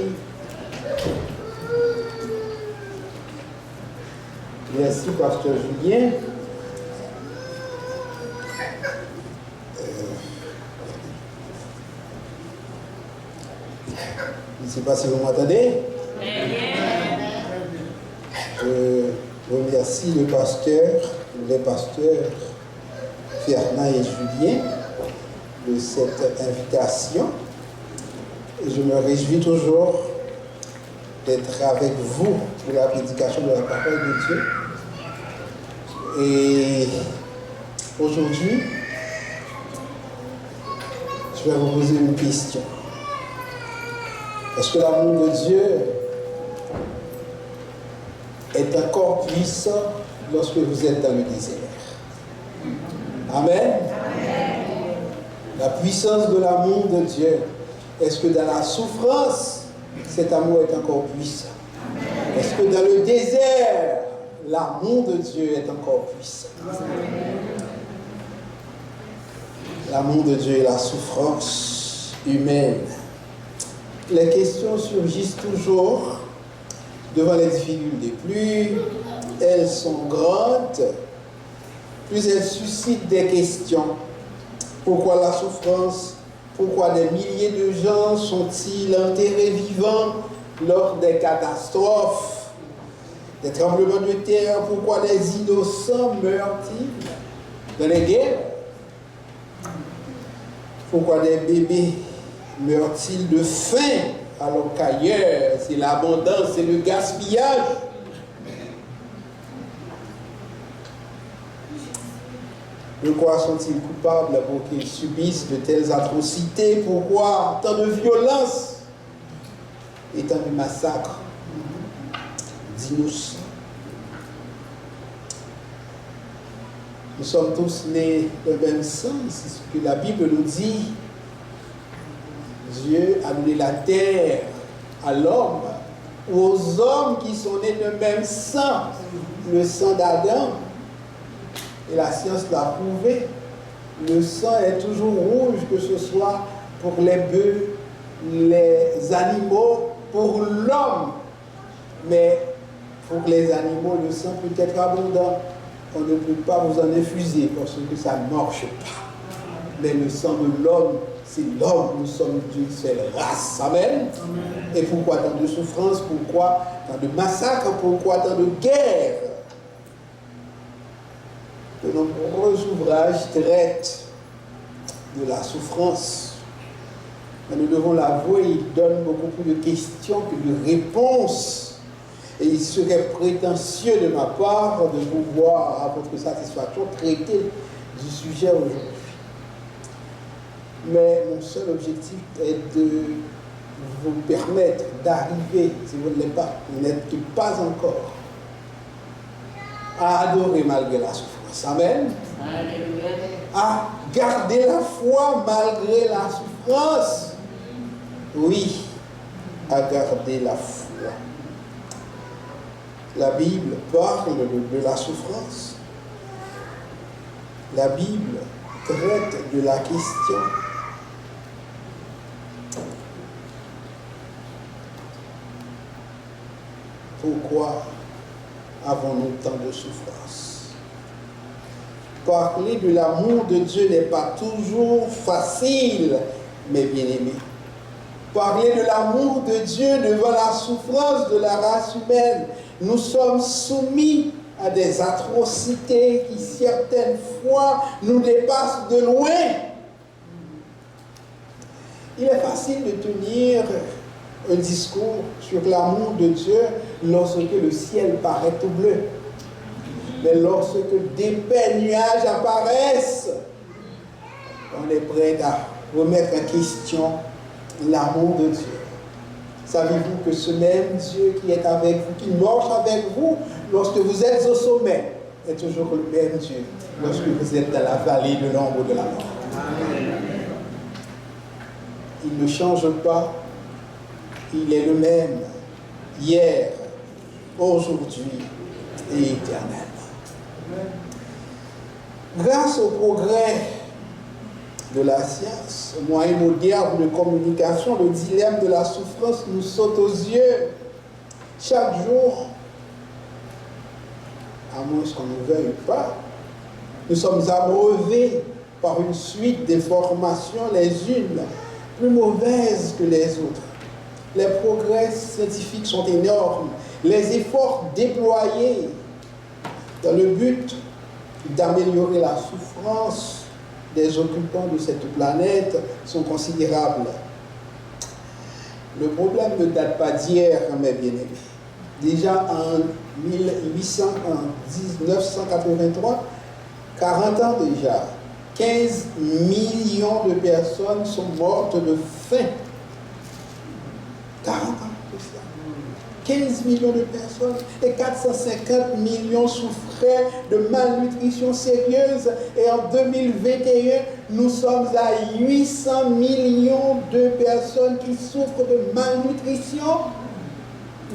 Merci, Pasteur Julien. Je ne sais pas si vous m'entendez. Je remercie les pasteurs Fernand et Julien de cette invitation. Et je me réjouis toujours d'être avec vous pour la prédication de la parole de Dieu. Et aujourd'hui, je vais vous poser une question. Est-ce que l'amour de Dieu est encore puissant lorsque vous êtes dans le désert? Amen. La puissance de l'amour de Dieu. Est-ce que dans la souffrance, cet amour est encore puissant? Est-ce que dans le désert, l'amour de Dieu est encore puissant? L'amour de Dieu et la souffrance humaine. Les questions surgissent toujours devant les difficultés. Plus elles sont grandes, plus elles suscitent des questions. Pourquoi la souffrance? Pourquoi des milliers de gens sont-ils enterrés vivants lors des catastrophes, des tremblements de terre? Pourquoi des innocents meurent-ils dans les guerres? Pourquoi des bébés meurent-ils de faim alors qu'ailleurs c'est l'abondance, c'est le gaspillage? De quoi sont-ils coupables pour qu'ils subissent de telles atrocités? Pourquoi tant de violence et tant de massacres d'innocents? Nous sommes tous nés le même sang, c'est ce que la Bible nous dit. Dieu a donné la terre à l'homme, ou aux hommes qui sont nés de même sang, le sang d'Adam. Et la science l'a prouvé. Le sang est toujours rouge, que ce soit pour les bœufs, les animaux, pour l'homme. Mais pour les animaux, le sang peut être abondant. On ne peut pas vous en infuser parce que ça ne marche pas. Mais le sang de l'homme, c'est l'homme, nous sommes d'une seule race. Amen. Et pourquoi tant de souffrances? Pourquoi tant de massacres? Pourquoi tant de guerres? De nombreux ouvrages traitent de la souffrance. Mais nous devons l'avouer, ils donnent beaucoup plus de questions que de réponses. Et il serait prétentieux de ma part de pouvoir, à votre satisfaction, traiter du sujet aujourd'hui. Mais mon seul objectif est de vous permettre d'arriver, si vous ne l'êtes pas, vous n'êtes pas encore, à adorer malgré la souffrance. Amen. À garder la foi malgré la souffrance. Oui, à garder la foi. La Bible parle de la souffrance. La Bible traite de la question. Pourquoi avons-nous tant de souffrances? Parler de l'amour de Dieu n'est pas toujours facile, mes bien-aimés. Parler de l'amour de Dieu devant la souffrance de la race humaine. Nous sommes soumis à des atrocités qui, certaines fois, nous dépassent de loin. Il est facile de tenir un discours sur l'amour de Dieu lorsque le ciel paraît tout bleu. Mais lorsque d'épais nuages apparaissent, on est prêt à remettre en question l'amour de Dieu. Savez-vous que ce même Dieu qui est avec vous, qui marche avec vous, lorsque vous êtes au sommet, est toujours le même Dieu lorsque vous êtes dans la vallée de l'ombre de la mort. Il ne change pas. Il est le même hier, aujourd'hui et éternellement. Grâce au progrès de la science, moyen moderne de communication, le dilemme de la souffrance nous saute aux yeux chaque jour, à moins qu'on ne veuille pas. Nous sommes abreuvés par une suite d'informations, les unes plus mauvaises que les autres. Les progrès scientifiques sont énormes. Les efforts déployés dans le but d'améliorer la souffrance des occupants de cette planète sont considérables. Le problème ne date pas d'hier, mes bien-aimés. Déjà en 1983, 40 ans déjà, 15 millions de personnes sont mortes de faim. 40 ans de ça. 15 millions de personnes et 450 millions souffraient de malnutrition sérieuse. Et en 2021, nous sommes à 800 millions de personnes qui souffrent de malnutrition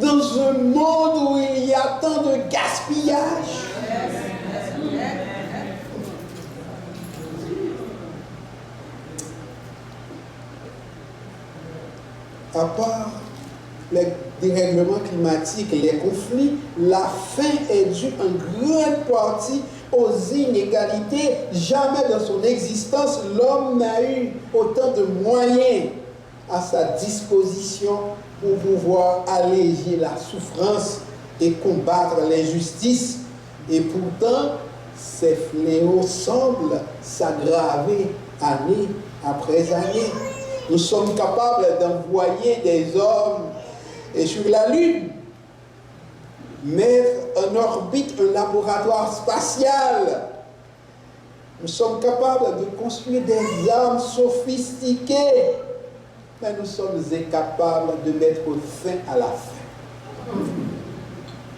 dans un monde où il y a tant de gaspillage. À part les dérèglements climatiques, les conflits, la faim est due en grande partie aux inégalités. Jamais dans son existence, l'homme n'a eu autant de moyens à sa disposition pour pouvoir alléger la souffrance et combattre l'injustice. Et pourtant, ces fléaux semblent s'aggraver année après année. Nous sommes capables d'envoyer des hommes sur la Lune, mettre en orbite un laboratoire spatial. Nous sommes capables de construire des armes sophistiquées, mais nous sommes incapables de mettre fin à la faim.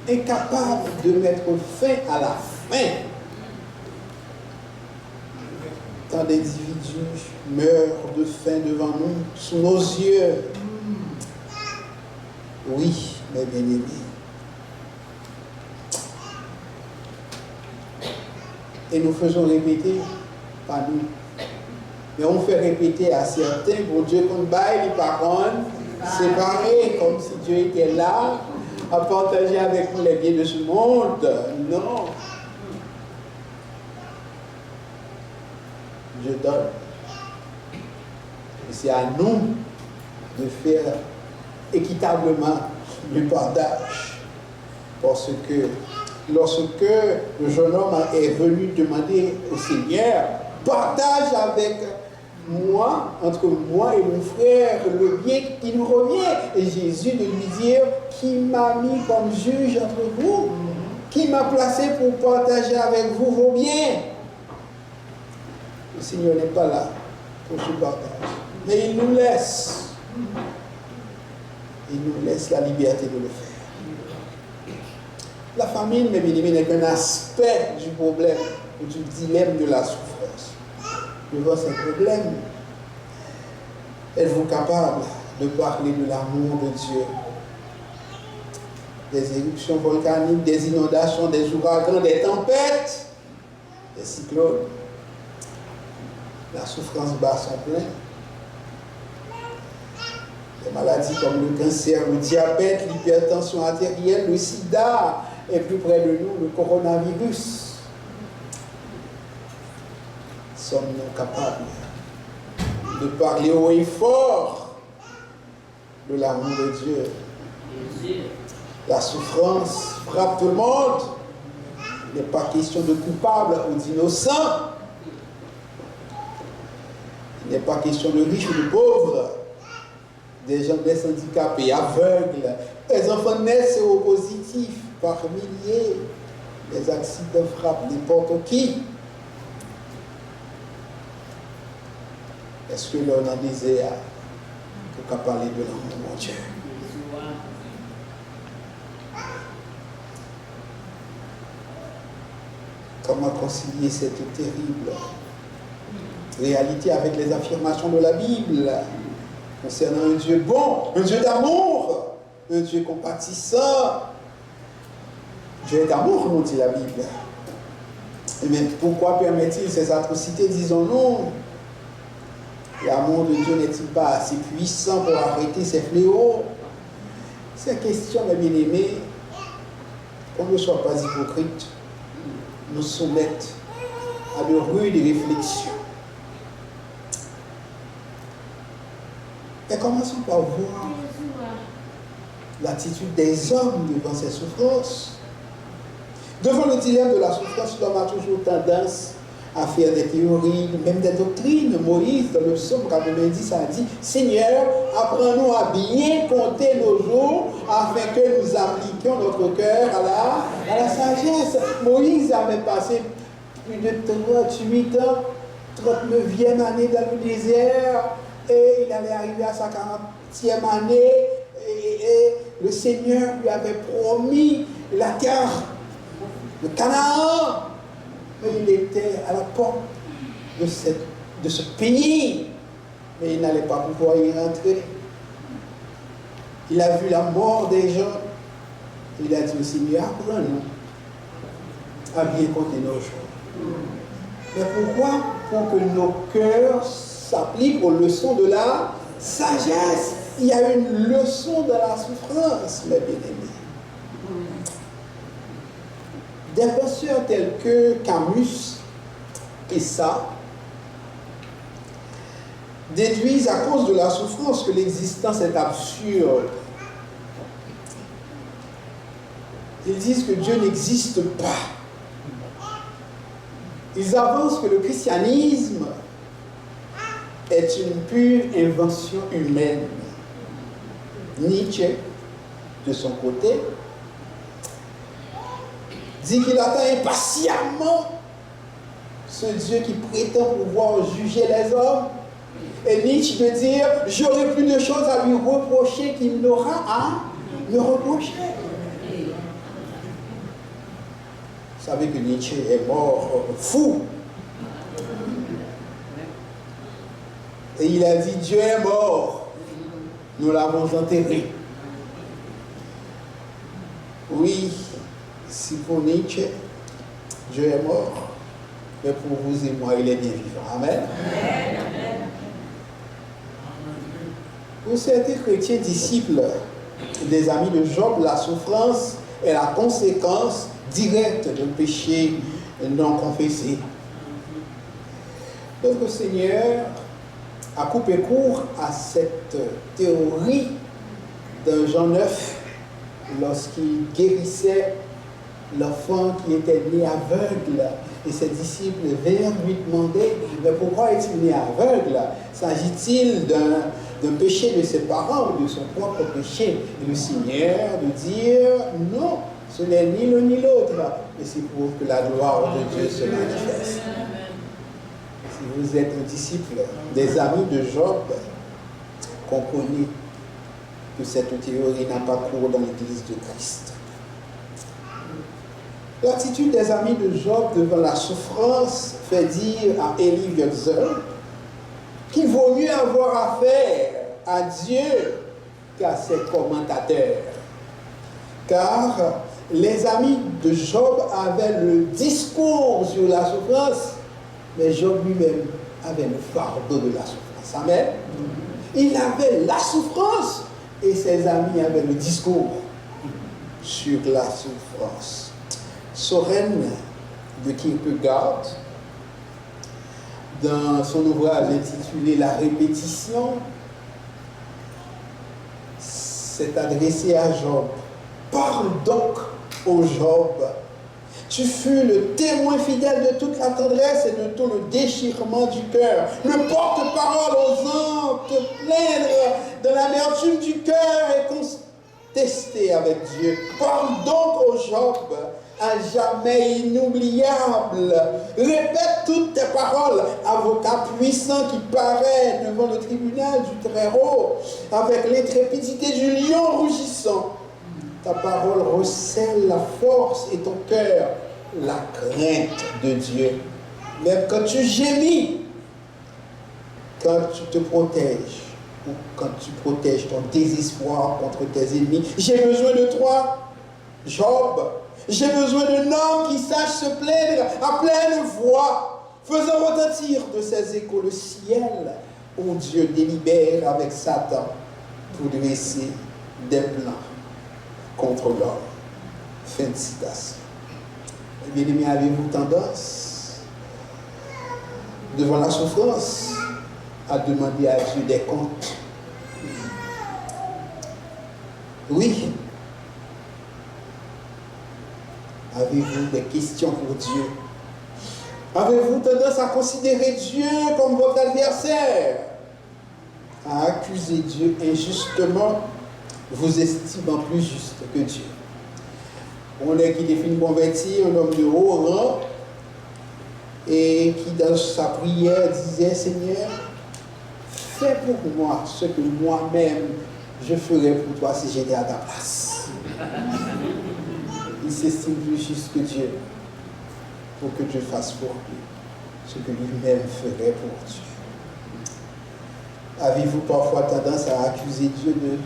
Incapables de mettre fin à la faim. Tant d'individus meurent de faim devant nous, sous nos yeux. Oui, mes bien-aimés. Et nous faisons répéter, pas nous, mais on fait répéter à certains, pour Dieu qu'on baille les paroles, séparés, comme si Dieu était là, à partager avec nous les biens de ce monde. Non. Dieu donne. Et c'est à nous de faire équitablement le partage. Parce que lorsque le jeune homme est venu demander au Seigneur, partage avec moi, entre moi et mon frère, le bien qui nous revient. Et Jésus de lui dire, qui m'a mis comme juge entre vous? Qui m'a placé pour partager avec vous vos biens? Le Seigneur n'est pas là pour ce partage. Mais il nous laisse. Il nous laisse la liberté de le faire. La famine, mes bien-aimés, n'est qu'un aspect du problème ou du dilemme de la souffrance. Devant ce problème, êtes-vous capable de parler de l'amour de Dieu? Des éruptions volcaniques, des inondations, des ouragans, des tempêtes, des cyclones. La souffrance bat son plein. Des maladies comme le cancer, le diabète, l'hypertension artérielle, le sida, et plus près de nous, le coronavirus. Sommes-nous capables de parler haut et fort de l'amour de Dieu? La souffrance frappe tout le monde. Il n'est pas question de coupables ou d'innocents. Il n'est pas question de riches ou de pauvres. Des gens naissent handicapés, aveugles. Les enfants naissent séropositifs par milliers. Les accidents frappent n'importe qui. Est-ce que l'on a désert pour parler de l'amour de mon Dieu? Comment concilier cette terrible réalité avec les affirmations de la Bible concernant un Dieu bon, un Dieu d'amour, un Dieu compatissant? Dieu est d'amour, nous dit la Bible. Mais pourquoi permet-il ces atrocités, disons-nous? L'amour de Dieu n'est-il pas assez puissant pour arrêter ces fléaux? Ces questions, mes bien-aimés, qu'on ne soit pas hypocrite, nous soumettent à de rudes réflexions. Et commençons par voir l'attitude des hommes devant ces souffrances. Devant le dilemme de la souffrance, l'homme a toujours tendance à faire des théories, même des doctrines. Moïse, dans le psaume 90, a dit: Seigneur, apprends-nous à bien compter nos jours, afin que nous appliquions notre cœur à la sagesse. Moïse avait passé plus de 38 ans, 39e année dans le désert, et il allait arriver à sa 40e année, et le Seigneur lui avait promis la terre, le Canaan. Il était à la porte de ce pays, mais il n'allait pas pouvoir y rentrer. Il a vu la mort des gens. Il a dit au Seigneur: apprends-nous à bien compter nos jours. Mais pourquoi? Pour que nos cœurs s'appliquent aux leçons de la sagesse. Il y a une leçon de la souffrance, mes bien-aimés. Des penseurs tels que Camus et ça déduisent à cause de la souffrance que l'existence est absurde. Ils disent que Dieu n'existe pas. Ils avancent que le christianisme est une pure invention humaine. Nietzsche, de son côté, dit qu'il attend impatiemment ce Dieu qui prétend pouvoir juger les hommes. Et Nietzsche de dire: j'aurai plus de choses à lui reprocher qu'il n'aura à me reprocher. Vous savez que Nietzsche est mort fou. Et il a dit: Dieu est mort, nous l'avons enterré. Oui, si pour Nietzsche, Dieu est mort, mais pour vous et moi, il est bien vivant. Amen. Pour certains chrétiens disciples des amis de Job, la souffrance est la conséquence directe d'un péché non confessé. Notre Seigneur a coupé court à cette théorie d'un Jean 9 lorsqu'il guérissait l'enfant qui était né aveugle. Et ses disciples vinrent lui demander: mais pourquoi est-il né aveugle? S'agit-il d'un péché de ses parents ou de son propre péché? Et le Seigneur de dire: non, ce n'est ni l'un ni l'autre, mais c'est pour que la gloire de Dieu se manifeste. Si vous êtes un disciple des amis de Job, comprenez que cette théorie n'a pas cours dans l'Église de Christ. L'attitude des amis de Job devant la souffrance fait dire à Elie Wiesel qu'il vaut mieux avoir affaire à Dieu qu'à ses commentateurs. Car les amis de Job avaient le discours sur la souffrance, mais Job lui-même avait le fardeau de la souffrance. Amen. Il avait la souffrance et ses amis avaient le discours sur la souffrance. Soren de Kierkegaard, dans son ouvrage intitulé La répétition, s'est adressé à Job. Parle donc au Job. Tu fus le témoin fidèle de toute la tendresse et de tout le déchirement du cœur, le porte-parole osant te plaindre de l'amertume du cœur et contester avec Dieu. Parle donc au Job, à jamais inoubliable. Répète toutes tes paroles, avocat puissant qui paraît devant le tribunal du Très-Haut, avec l'intrépidité du lion rougissant. Ta parole recèle la force et ton cœur la crainte de Dieu. Même quand tu gémis, quand tu te protèges, ou quand tu protèges ton désespoir contre tes ennemis. J'ai besoin de toi, Job. J'ai besoin d'un homme qui sache se plaindre à pleine voix, faisant retentir de ses échos le ciel, où Dieu délibère avec Satan pour dresser des plans contre l'homme. Fin de citation. Bien aimé, avez-vous tendance, devant la souffrance, à demander à Dieu des comptes? Oui. Avez-vous des questions pour Dieu? Avez-vous tendance à considérer Dieu comme votre adversaire? À accuser Dieu injustement, vous estimant plus juste que Dieu? On est qui définit converti, un homme de haut rang, et qui dans sa prière disait: Seigneur, fais pour moi ce que moi-même je ferais pour toi si j'étais à ta place. Il s'estime plus juste que Dieu pour que Dieu fasse pour lui ce que lui-même ferait pour Dieu. Avez-vous parfois tendance à accuser Dieu de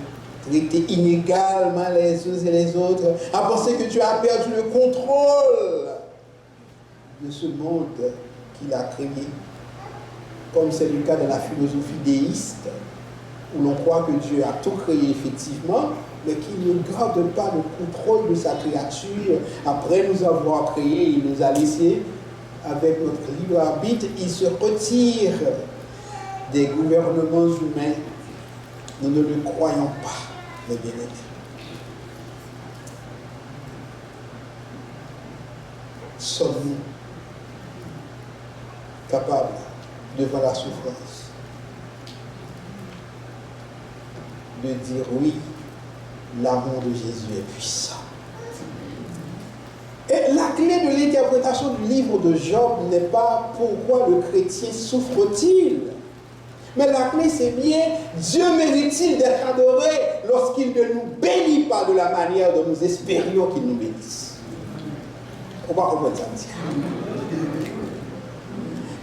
traiter inégalement les uns et les autres, à penser que Dieu a perdu le contrôle de ce monde qu'il a créé, comme c'est le cas de la philosophie déiste, où l'on croit que Dieu a tout créé effectivement, mais qu'il ne garde pas le contrôle de sa créature. Après nous avoir créé, il nous a laissé avec notre libre arbitre, il se retire des gouvernements humains. Nous ne le croyons pas, mes bien-aimés. Sommes-nous capables, devant la souffrance, de dire oui, l'amour de Jésus est puissant? Et la clé de l'interprétation du livre de Job n'est pas pourquoi le chrétien souffre-t-il, mais la clé c'est bien, Dieu mérite-t-il d'être adoré lorsqu'il ne nous bénit pas de la manière dont nous espérions qu'il nous bénisse? On va comprendre ça.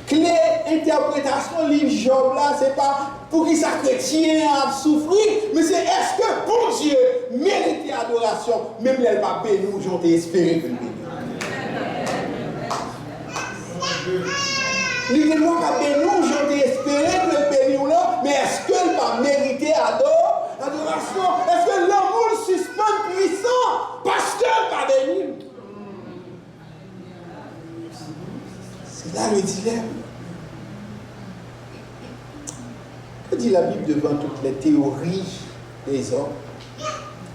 Clé interprétation livre Job là, c'est pas pour qui ça chrétien a souffert, mais c'est est-ce que bon Dieu mérite adoration, même elle va bénir ou j'en ai espéré que le bénir. Il ne doit pas bénir ou j'en ai espéré que le bénir là, mais est-ce qu'elle va mériter adoration? Est-ce que l'amour suspend puissant parce qu'elle va bénir? C'est là le dilemme. Que dit la Bible devant toutes les théories des hommes?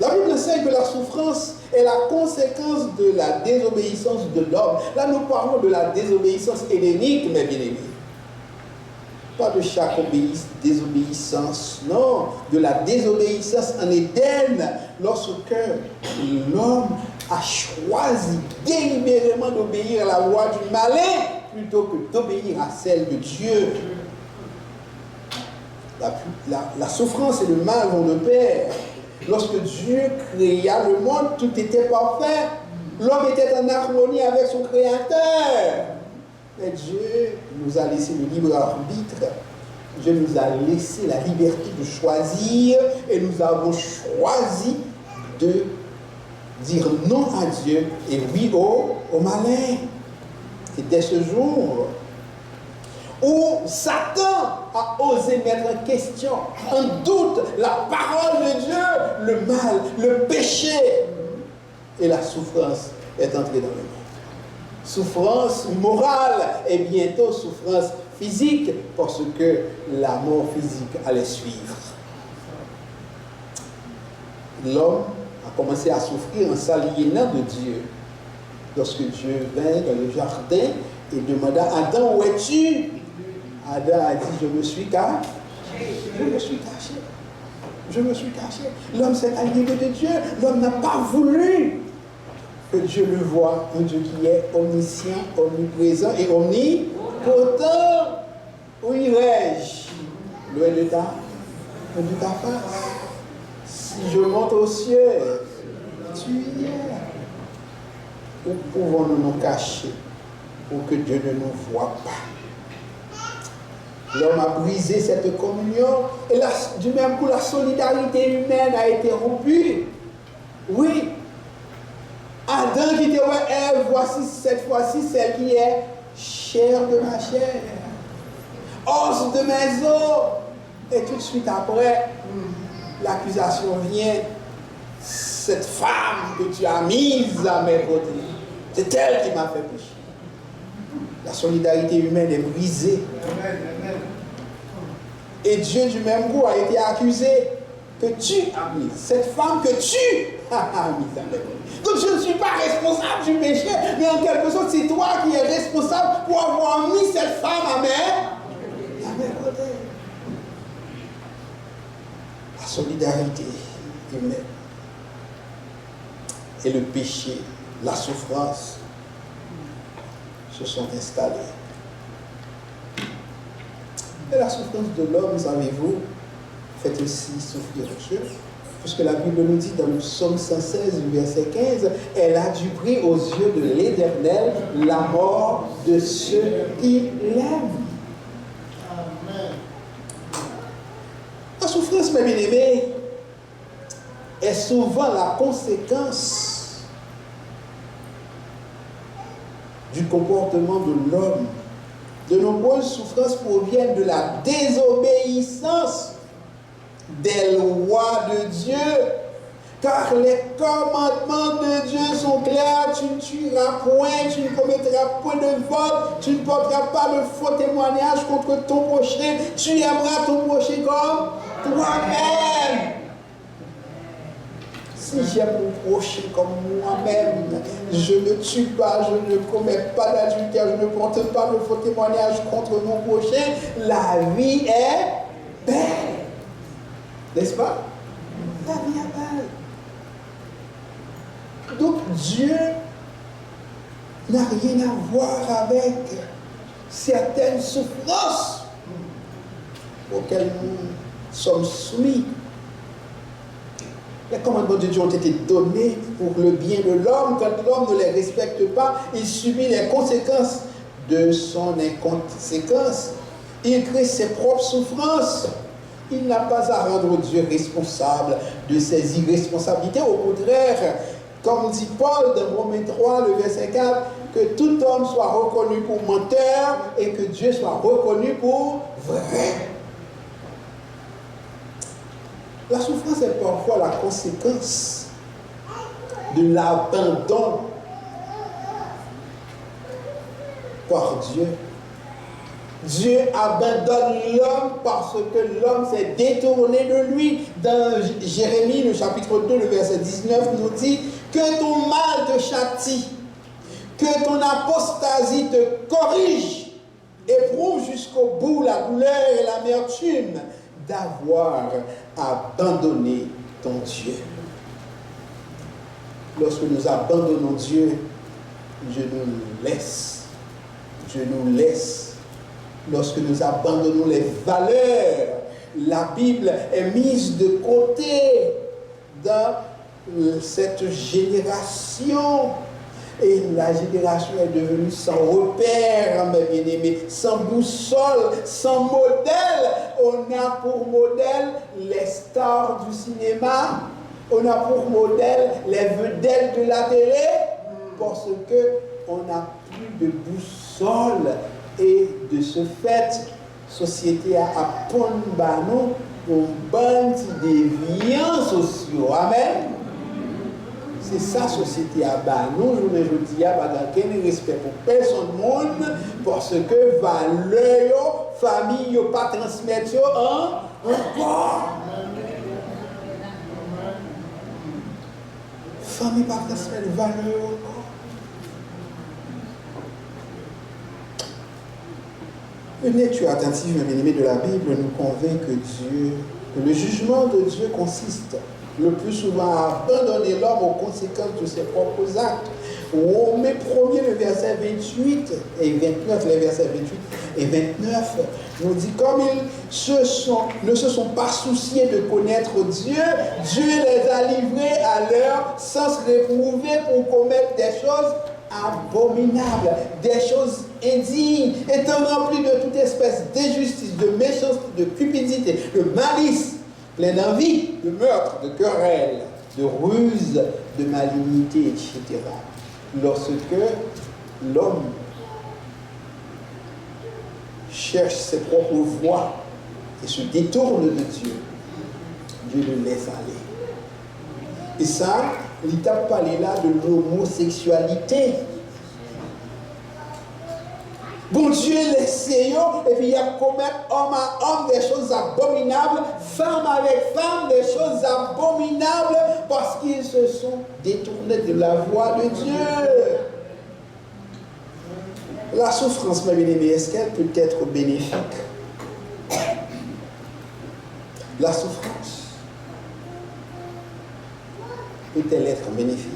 La Bible enseigne que la souffrance est la conséquence de la désobéissance de l'homme. Là, nous parlons de la désobéissance hélénique, mes bien-aimés. Pas de chaque désobéissance, non, de la désobéissance en Éden, lorsque l'homme a choisi délibérément d'obéir à la voix du malin plutôt que d'obéir à celle de Dieu. La souffrance et le mal vont de pair. Lorsque Dieu créa le monde, tout était parfait. L'homme était en harmonie avec son Créateur. Mais Dieu nous a laissé le libre arbitre. Dieu nous a laissé la liberté de choisir et nous avons choisi de dire non à Dieu et oui au malin. Et dès ce jour, où Satan a osé mettre en question, en doute, la parole de Dieu, le mal, le péché. Et la souffrance est entrée dans le monde. Souffrance morale et bientôt souffrance physique, parce que la mort physique allait suivre. L'homme a commencé à souffrir en s'aliénant de Dieu. Lorsque Dieu vint dans le jardin et demanda à Adam, où es-tu? Adam a dit, je me suis caché. Je me suis caché. Je me suis caché. L'homme s'est aliéné de Dieu. L'homme n'a pas voulu que Dieu le voie, un Dieu qui est omniscient, omniprésent et omnipotent. Où irai-je? Loin de ta face. Si je monte au ciel, tu y es. Où pouvons-nous nous cacher pour que Dieu ne nous voie pas? L'homme a brisé cette communion et du même coup la solidarité humaine a été rompue. Oui. Adam qui était Ève, voici cette fois-ci celle qui est chair de ma chair, os de mes os. Et tout de suite après, l'accusation vient. Cette femme que tu as mise à mes côtés, c'est elle qui m'a fait pécher. La solidarité humaine est brisée. Et Dieu du même coup a été accusé que tu as mis, cette femme que tu as mise à mes côtés. Donc je ne suis pas responsable du péché, mais en quelque sorte c'est toi qui es responsable pour avoir mis cette femme à mes côtés. La solidarité humaine et le péché, la souffrance se sont installés. Et la souffrance de l'homme, savez-vous, fait aussi souffrir Dieu. Puisque la Bible nous dit dans le psaume 116, verset 15, elle a du prix aux yeux de l'Éternel la mort de ceux qui l'aiment. La souffrance, mes bien-aimés, est souvent la conséquence du comportement de l'homme. De nombreuses souffrances proviennent de la désobéissance des lois de Dieu, car les commandements de Dieu sont clairs. Tu ne tueras point, tu ne commettras point de vol, tu ne porteras pas de faux témoignage contre ton prochain, tu aimeras ton prochain comme toi-même. Si j'aime mon prochain comme moi-même, je ne tue pas, je ne commets pas d'adultère, je ne porte pas de faux témoignage contre mon prochain, la vie est belle. N'est-ce pas? La vie est belle. Donc Dieu n'a rien à voir avec certaines souffrances auxquelles nous sommes soumis. Les commandements de Dieu ont été donnés pour le bien de l'homme. Quand l'homme ne les respecte pas, il subit les conséquences de son inconséquence. Il crée ses propres souffrances. Il n'a pas à rendre Dieu responsable de ses irresponsabilités. Au contraire, comme dit Paul dans Romains 3, le verset 4, que tout homme soit reconnu pour menteur et que Dieu soit reconnu pour vrai. La souffrance est parfois la conséquence de l'abandon par Dieu. Dieu abandonne l'homme parce que l'homme s'est détourné de lui. Dans Jérémie, le chapitre 2, le verset 19, nous dit que ton mal te châtie, que ton apostasie te corrige, éprouve jusqu'au bout la douleur et l'amertume d'avoir abandonné ton Dieu. Lorsque nous abandonnons Dieu, Dieu nous laisse. Dieu nous laisse. Lorsque nous abandonnons les valeurs, la Bible est mise de côté dans cette génération. Et la génération est devenue sans repère, mes bien-aimés, sans boussole, sans modèle. On a pour modèle les stars du cinéma, on a pour modèle les vedettes de la télé, parce qu'on n'a plus de boussole Et de ce fait, société a appris nous pour bande déviants sociaux. Amen. C'est ça la société a nous. Je dis, pas de respect pour personne monde parce que valeur, famille, yo pas transmettre encore. Famille pas transmettre valeur encore. Une lecture attentive, bien aimé, de la Bible nous convainc que le jugement de Dieu consiste le plus souvent à abandonner l'homme aux conséquences de ses propres actes. Romains 1er, le verset 28 et 29, les versets 28 et 29, nous dit comme ils ne se sont pas souciés de connaître Dieu, Dieu les a livrés à leur sens réprouvé pour commettre des choses abominables, des choses indignes, étant remplis de toute espèce d'injustice, de méchanceté, de cupidité, de malice, plein d'envie, de meurtre, de querelle, de ruse, de malignité, etc. Lorsque l'homme cherche ses propres voies et se détourne de Dieu, Dieu le laisse aller. Et ça, il t'a parlé là de l'homosexualité. Bon Dieu laisse et puis il a commettre homme à homme des choses abominables, femme avec femme des choses abominables parce qu'ils se sont détournés de la voie de Dieu. La souffrance, ma bien-aimée, est-ce qu'elle peut être bénéfique? La souffrance peut-elle être bénéfique?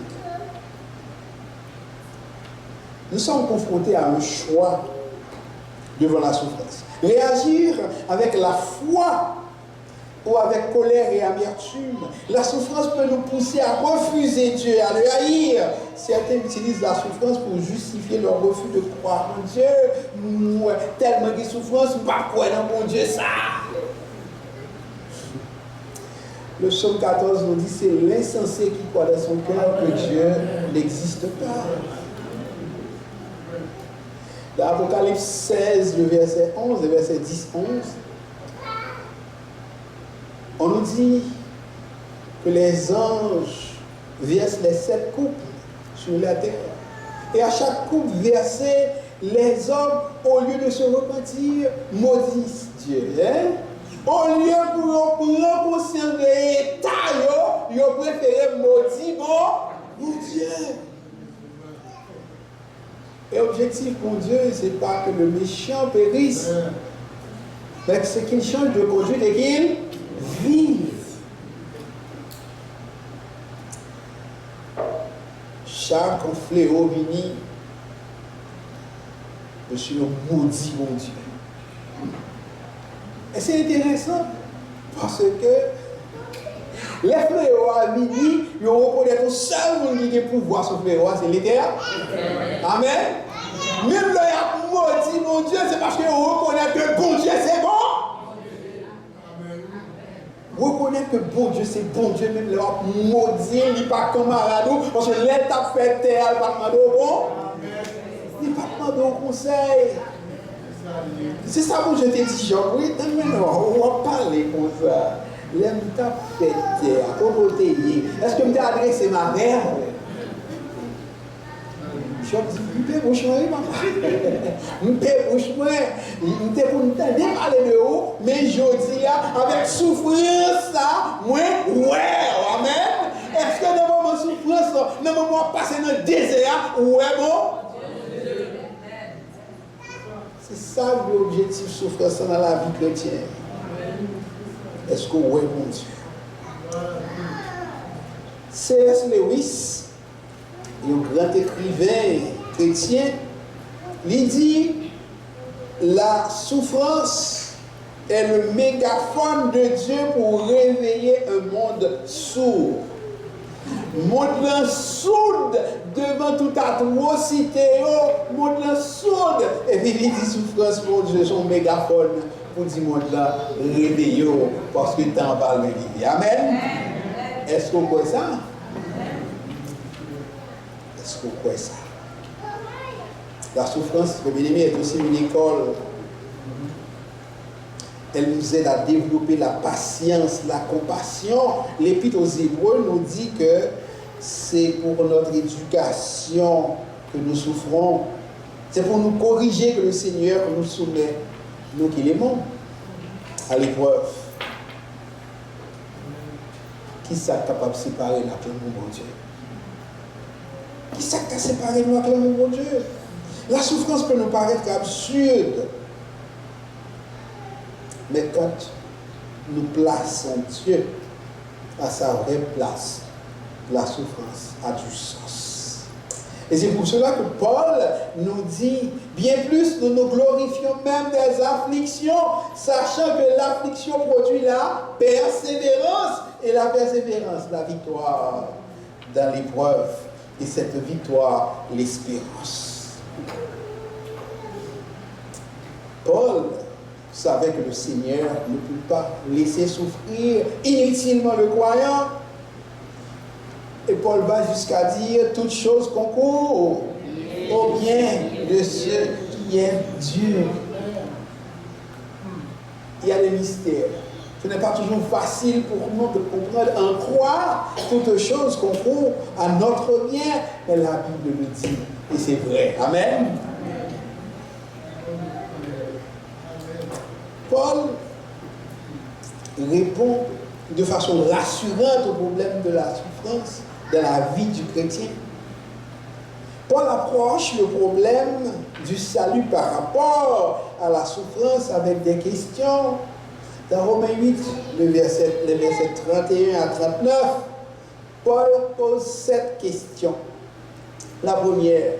Nous sommes confrontés à un choix devant la souffrance. Réagir avec la foi ou avec colère et amertume. La souffrance peut nous pousser à refuser Dieu, à le haïr. Certains utilisent la souffrance pour justifier leur refus de croire en Dieu. Tellement de souffrance, pas quoi dans mon Dieu ça. Le psaume 14 nous dit c'est l'insensé qui croit dans son cœur que Dieu n'existe pas. Dans Apocalypse 16, le verset 11, le verset 10-11, on nous dit que les anges versent les 7 coupes sur la terre. Et à chaque coupe versée, les hommes, au lieu de se repentir, maudissent Dieu. Hein? Au lieu pour prendre conscience de l'état, ils ont préféré maudire mon Dieu. Et l'objectif pour Dieu, ce n'est pas que le méchant périsse, mais c'est qu'il change de conduite et qu'il vive. Chaque fléau vini, je suis un maudit mon Dieu. Et c'est intéressant parce que les fléaux à midi, ils reconnaissent le seul qui a pouvoir sur le fléau, c'est l'éternel. Amen. Même là, il y a maudit mon Dieu, c'est parce qu'ils reconnaissent que bon Dieu c'est bon. Reconnaître que bon Dieu c'est bon Dieu, même là, maudit, il n'est pas camarade, parce que l'état fait terre, il n'est pas demandé au bon. Il n'est pas demandé au conseil. C'est ça que je t'ai dit, Jean, oui, on va parler comme ça. L'état fait terre, au côté, est-ce que je t'ai adressé ma mère? Je me peux boucher, je peux boucher, je peux parler de haut, mais je dis avec souffrance, moi, ouais, amen. Est-ce que dans le moment de souffrance, dans le moment de passer dans le désert, ouais, bon? C'est ça l'objectif souffrance dans la vie chrétienne. Est-ce que ouais, mon Dieu? C.S. Lewis, un grand écrivain chrétien, il dit la souffrance est le mégaphone de Dieu pour réveiller un monde sourd. Monde sourd devant toute atrocité, monde sourd. Et puis il dit souffrance pour Dieu, son mégaphone pour dire monde là, réveillez parce que le temps va le vivre. Amen. Est-ce qu'on croit ça? Est-ce qu'on croit ça? La souffrance, le bien-aimé, est aussi une école. Elle nous aide à développer la patience, la compassion. L'Épître aux Hébreux nous dit que c'est pour notre éducation que nous souffrons. C'est pour nous corriger que le Seigneur nous soumet, nous qui l'aimons, à l'épreuve. Qui est capable de séparer la clé de mon Dieu? Qui est capable de séparer la clé de mon Dieu? La souffrance peut nous paraître absurde. Mais quand nous plaçons Dieu à sa vraie place, la souffrance a du sens. Et c'est pour cela que Paul nous dit, bien plus, nous nous glorifions même des afflictions, sachant que l'affliction produit la persévérance, et la persévérance, la victoire dans l'épreuve, et cette victoire, l'espérance. Paul savait que le Seigneur ne peut pas laisser souffrir inutilement le croyant. Et Paul va jusqu'à dire toutes choses concourent au bien de ceux qui aiment Dieu. Il y a des mystères. Ce n'est pas toujours facile pour nous de comprendre en quoi toutes choses concourent à notre bien, mais la Bible le dit. Et c'est vrai. Amen. Paul répond de façon rassurante au problème de la souffrance dans la vie du chrétien. Paul approche le problème du salut par rapport à la souffrance avec des questions. Dans Romains 8, les versets 31 à 39, Paul pose 7 questions. La première,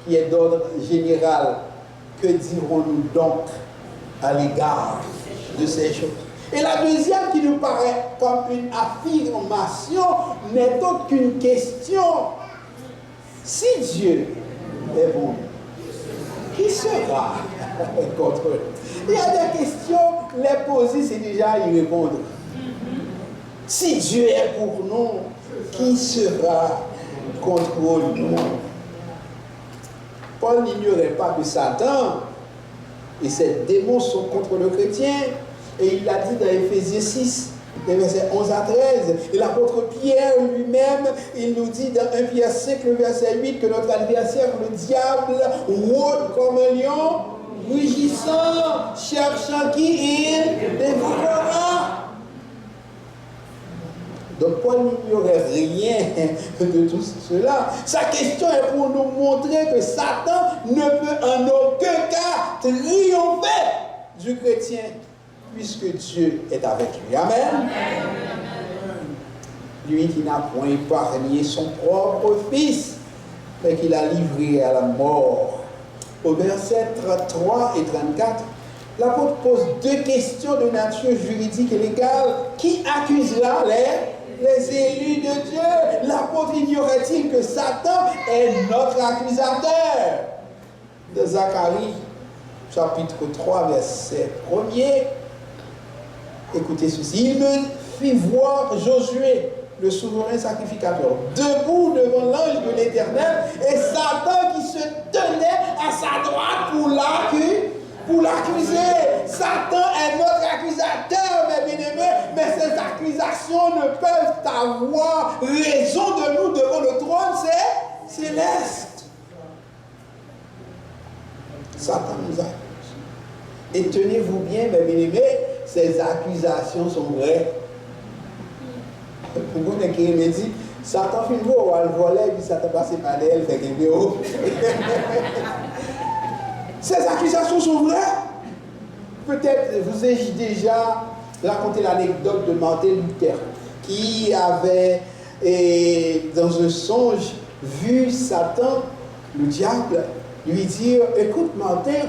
qui est d'ordre général, que dirons-nous donc à l'égard de ces choses? Et la deuxième, qui nous paraît comme une affirmation, n'est autre qu'une question. Si Dieu est bon, qui sera contre eux? Il y a des questions, les poser, c'est déjà y répondre. Si Dieu est pour nous, qui sera contre nous? Paul n'ignorait pas que Satan et ses démons sont contre le chrétien. Et il l'a dit dans Éphésiens 6, les versets 11 à 13. Et l'apôtre Pierre lui-même, il nous dit dans 1 Pierre 5, le verset 8, que notre adversaire, le diable, rôde comme un lion, rugissant, cherchant qui il dévorera. Donc Paul n'ignorait rien de tout cela. Sa question est pour nous montrer que Satan ne peut en aucun cas triompher du chrétien, puisque Dieu est avec lui. Amen. Lui qui n'a point épargné son propre fils, mais qui l'a livré à la mort. Au verset 33 et 34, l'apôtre pose 2 questions de nature juridique et légale. Qui accusera les élus de Dieu? L'apôtre ignorait-il que Satan est notre accusateur? De Zacharie, chapitre 3, verset 1er. Écoutez ceci. Il me fit voir Josué, le souverain sacrificateur, debout devant l'ange de l'Éternel, et Satan qui se tenait à sa droite pour l'accuser. Satan est notre accusateur, mes bien-aimés, mais ces accusations ne peuvent avoir raison de nous devant le trône céleste. Satan nous accuse. Et tenez-vous bien, mes bien-aimés, ces accusations sont vraies. Pour vous, qui me dit, Satan fait une voix, elle volait, puis Satan passe par elle, fait quelque chose. Ces accusations sont vraies. Peut-être vous ai déjà raconté l'anecdote de Martin Luther, qui avait, dans un songe, vu Satan, le diable, lui dire, écoute Martin,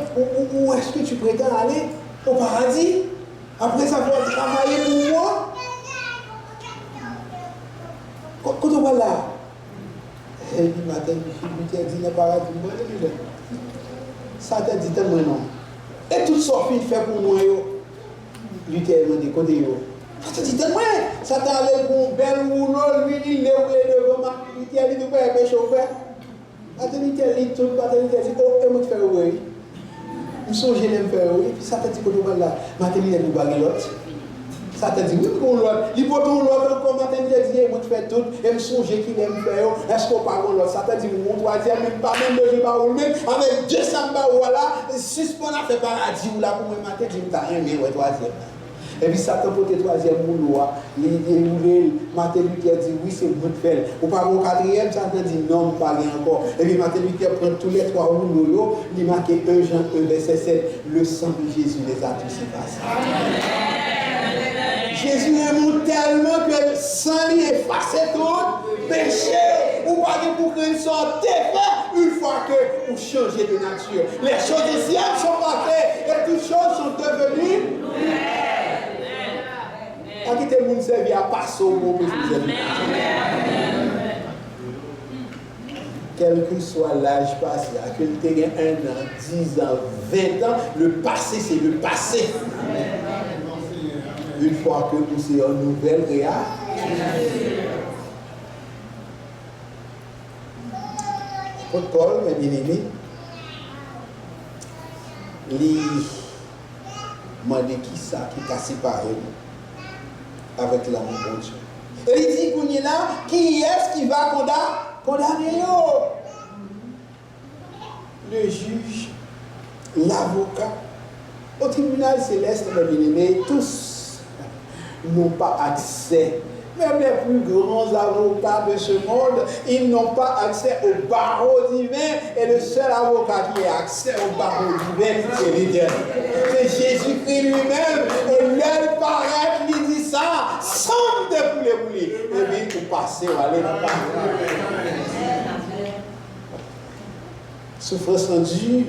où est-ce que tu prétends aller? Au paradis? Après avoir travaillé pour moi? Quand on va là, et puis Martin Luther dit, le paradis, moi, Satan dit tellement non. Et tout ça fait pour moi, Luther m'a dit, côté yo. Satan dit tellement, Satan allait pour un bel rouleau, lui, il est devant Luther, il dit, pas un chauffeur. Maternité, tout, maternité, dit, oh, et moi, je fais oui. Je songe, je l'aime faire oui. Puis ça te dit, qu'on va là, maternité, nous va l'autre. Ça te dit, oui, qu'on l'autre. Il faut tout l'autre, comme maternité, dit, moi, je fais tout. Et je songe qu'il aime faire. Est-ce qu'on parle de l'autre? Ça te dit, mon troisième, même pas même de pas ou même, avec 200 voilà, suspend à faire paradis ou là pour moi, maternité, dit, t'as rien, mais ouais, troisième. Et puis Satan pour le troisième boulot, il Martin Luther dit oui, c'est bon de faire. Ou pas au quatrième, Satan dit non, pas encore. Et puis Martin Luther prend tous les trois boulots, il marque 1 Jean 1, verset 7, le sang de Jésus les a tous effacés. Jésus aime tellement que le sang lui efface tout péché. Ou pas pour qu'ils soient défaits une fois que vous changez de nature. Les choses du ciel sont passées et toutes choses sont devenues nouvelles. À qui le monde servir à passer au mot que vous avez. Quel que soit l'âge passé, à que tu aies 1 an, 10 ans, 20 ans, le passé c'est le passé. Une fois que nous sommes en nouvelle réalité. Paul, mes bien-aimés, il m'a dit qui ça qui t'a séparé avec l'amour de Dieu. Et il dit qu'on est là, qui est-ce qui va condamner? Le juge, l'avocat. Au tribunal céleste, mes bien-aimés, tous n'ont pas accès. Même les plus grands avocats de ce monde, ils n'ont pas accès au barreau divin. Et le seul avocat qui a accès au barreau divin, c'est l'Éternel. C'est Jésus-Christ lui-même. Et l'heure paraît, il dit ça, sans de poulet. Et puis, pour passer, on va aller dans le barreau. Souffrance en dure.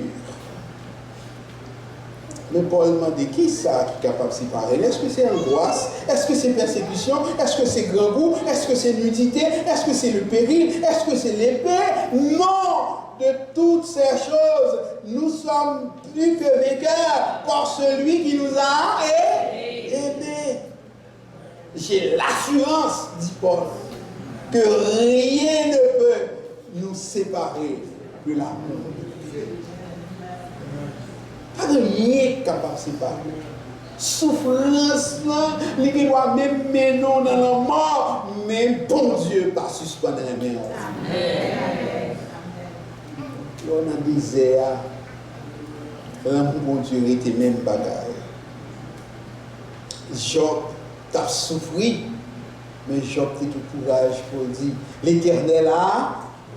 Mais Paul m'a dit qui ça qui est capable de séparer? Est-ce que c'est angoisse? Est-ce que c'est persécution? Est-ce que c'est grand goût? Est-ce que c'est nudité? Est-ce que c'est le péril? Est-ce que c'est l'épée? Non! De toutes ces choses, nous sommes plus que vainqueurs par celui qui nous a aidés. J'ai l'assurance, dit Paul, que rien ne peut nous séparer de l'amour. Pas de rien capable de séparer. Souffrance, il doit même mener dans la mort, mais bon Dieu, pas suspendre les mains. On a disait, l'amour bon Dieu était même bagaille. Job t'a souffri, mais Job a tout courage pour dire l'Éternel a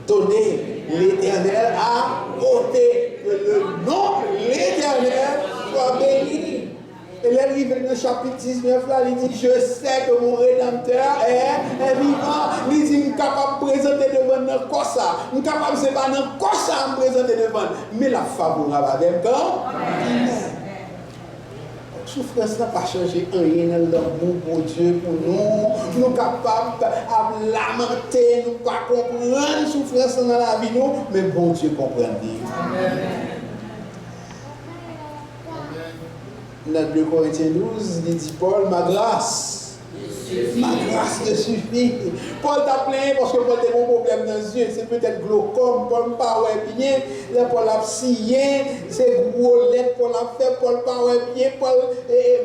donné, l'Éternel a ôté. Que le nom de l'Éternel soit béni. Et là, il dans le chapitre 19, là, il dit, je sais que mon Rédempteur est vivant. Il dit, je suis capable de présenter devant notre corps ça. Je suis capable de séparer notre corps ça, me présenter devant. Mais la favorable avec quand? Souffrance n'a pas changé rien dans l'amour pour Dieu, pour nous. Nous sommes capables de lamenter, nous ne pas comprendre la souffrance dans la vie, nous, mais bon Dieu comprend bien. Dans 2 Corinthiens 12, il dit Paul, ma grâce te suffit. Paul t'a plaint parce que Paul a un problème dans les yeux, c'est peut-être glaucome, Paul n'a pas bien, là Paul a scié, c'est gros lettre, Paul a fait, Paul n'a pas bien, Paul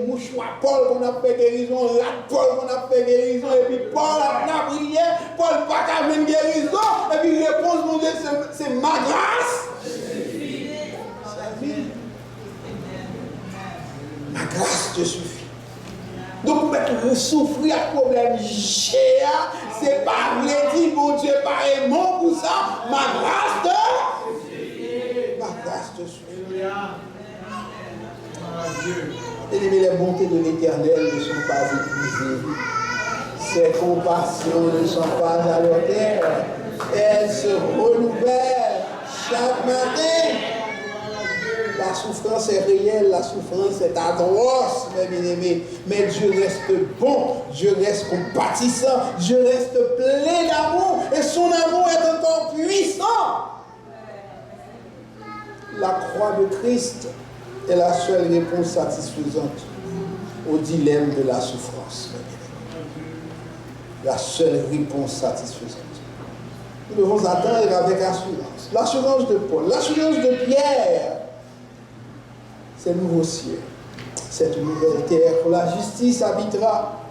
mouchoir, Paul qu'on a fait guérison, rat Paul qu'on a fait guérison, et puis Paul a prié, Paul n'a pas qu'à une guérison, et puis il répond, mon Dieu, c'est ma grâce. Ma grâce te suffit. Donc, mettre souffrir à problème géant, c'est pas vrai dire, mon Dieu, pas aimant pour ça. Ma grâce te suffit. Et les bontés de l'Éternel ne sont pas épuisées. Ses compassions ne sont pas à leur terre. Elles se renouvellent chaque matin. La souffrance est réelle, la souffrance est atroce, mes bien-aimés. Mais Dieu reste bon, Dieu reste compatissant, Dieu reste plein d'amour et son amour est encore puissant. La croix de Christ est la seule réponse satisfaisante au dilemme de la souffrance. La seule réponse satisfaisante. nous devons attendre avec assurance. L'assurance de Paul, l'assurance de Pierre, c'est nouveau ciel, cette nouvelle terre où la justice habitera,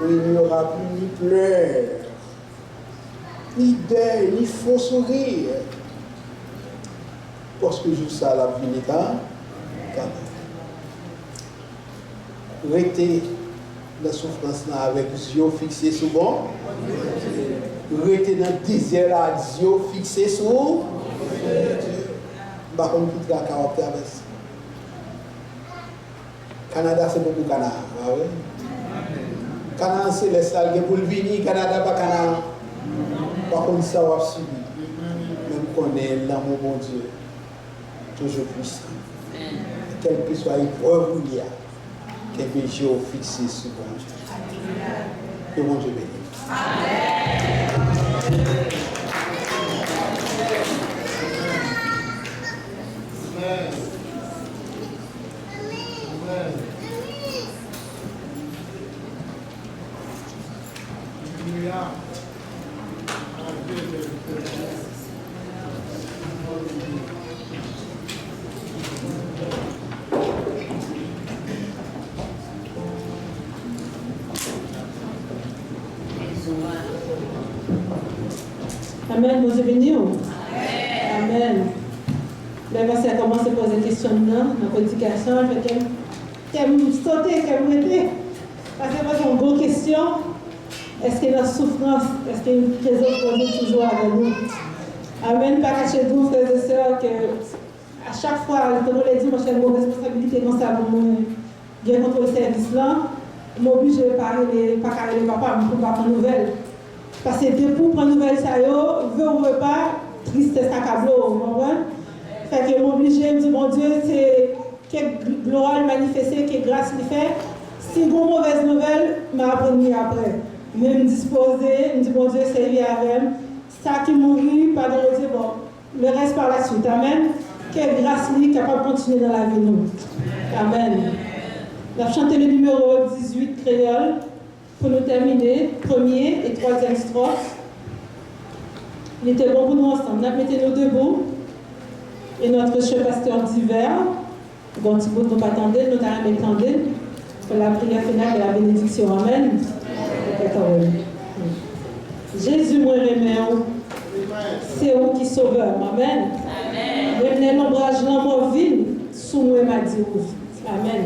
où il n'y aura plus ni pleurs, ni deuil, ni faux sourire, parce que juste ça, la vie n'est qu'un cadeau. Restez la souffrance là avec les yeux fixés sur bon. Restez dans le désert là, les yeux fixés sur. Par contre, tout le caractère avec ça. Canada, c'est beaucoup Canada. Canada, c'est les salles pour le venir. Canada, pas Canada. Par contre, ça va subir. Même qu'on est l'amour, bon Dieu, toujours puissant. Quelle que soit l'épreuve où il y a, quelques jours fixés sur bon Dieu. Que bon Dieu bénisse. Amen, vous êtes bénis. Amen. Le pasteur commence à poser des questions dans la prédication, qu'elle me sauter, qu'elle me mette. Parce que c'est une bonne question. Est-ce qu'il y a une souffrance? Est-ce qu'il y a une présence de Dieu toujours avec nous? Amen. Pas cacher vous, frères et sœurs, que à chaque fois, quand on l'a dit, moi j'ai une responsabilité dans ça pour moi. Bien contre le service là, je suis obligé de pas carrer les papas pour ne pas prendre nouvelles. Parce que depuis pour prendre nouvelles, ça y est, veut ou veut pas, tristesse à câble, vous comprenez? Fait que je suis obligé de me dire, mon Dieu, c'est quelle gloire manifester, quelle grâce il fait. Si une mauvaise nouvelle, je vais apprendre après. Je vais me disposer, je me dis, mon Dieu, c'est lui avec. Ça qui mourit, pardon, Dieu, bon, le reste par la suite. Amen. Quelle grâce lui capable de continuer dans la vie, nous. Amen. On va chanter le numéro 18, créole, pour nous terminer, premier et troisième strophe. Il était bon pour nous ensemble. Mettez-nous debout. Et notre cher pasteur d'hiver, bon, si vous ne pas attendre, nous allons attendre pour la prière finale de la bénédiction. Amen. Jésus, moi, c'est vous qui sauveur. Amen. Venez l'ombrage dans mon ville, sous moi, m'a dit. Amen.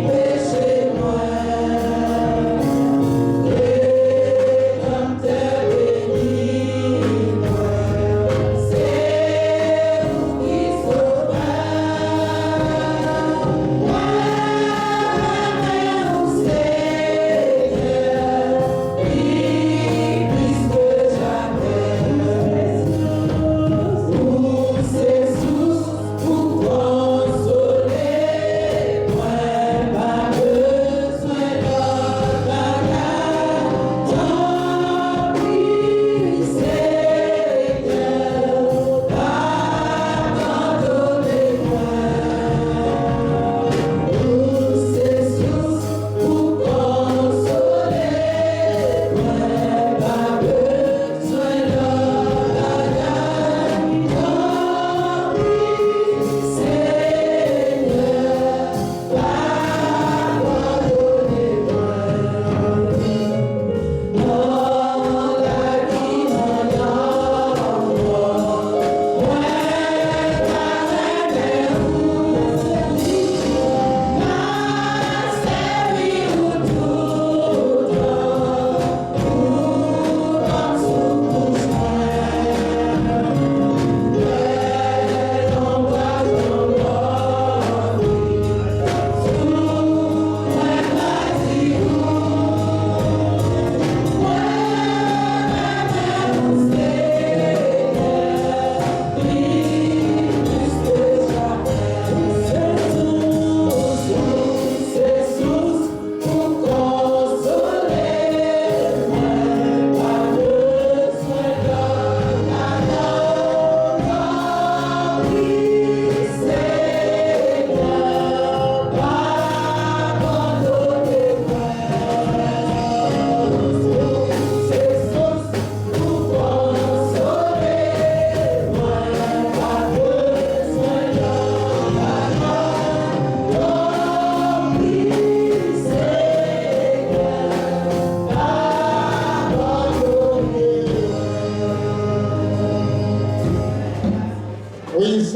Péché moi.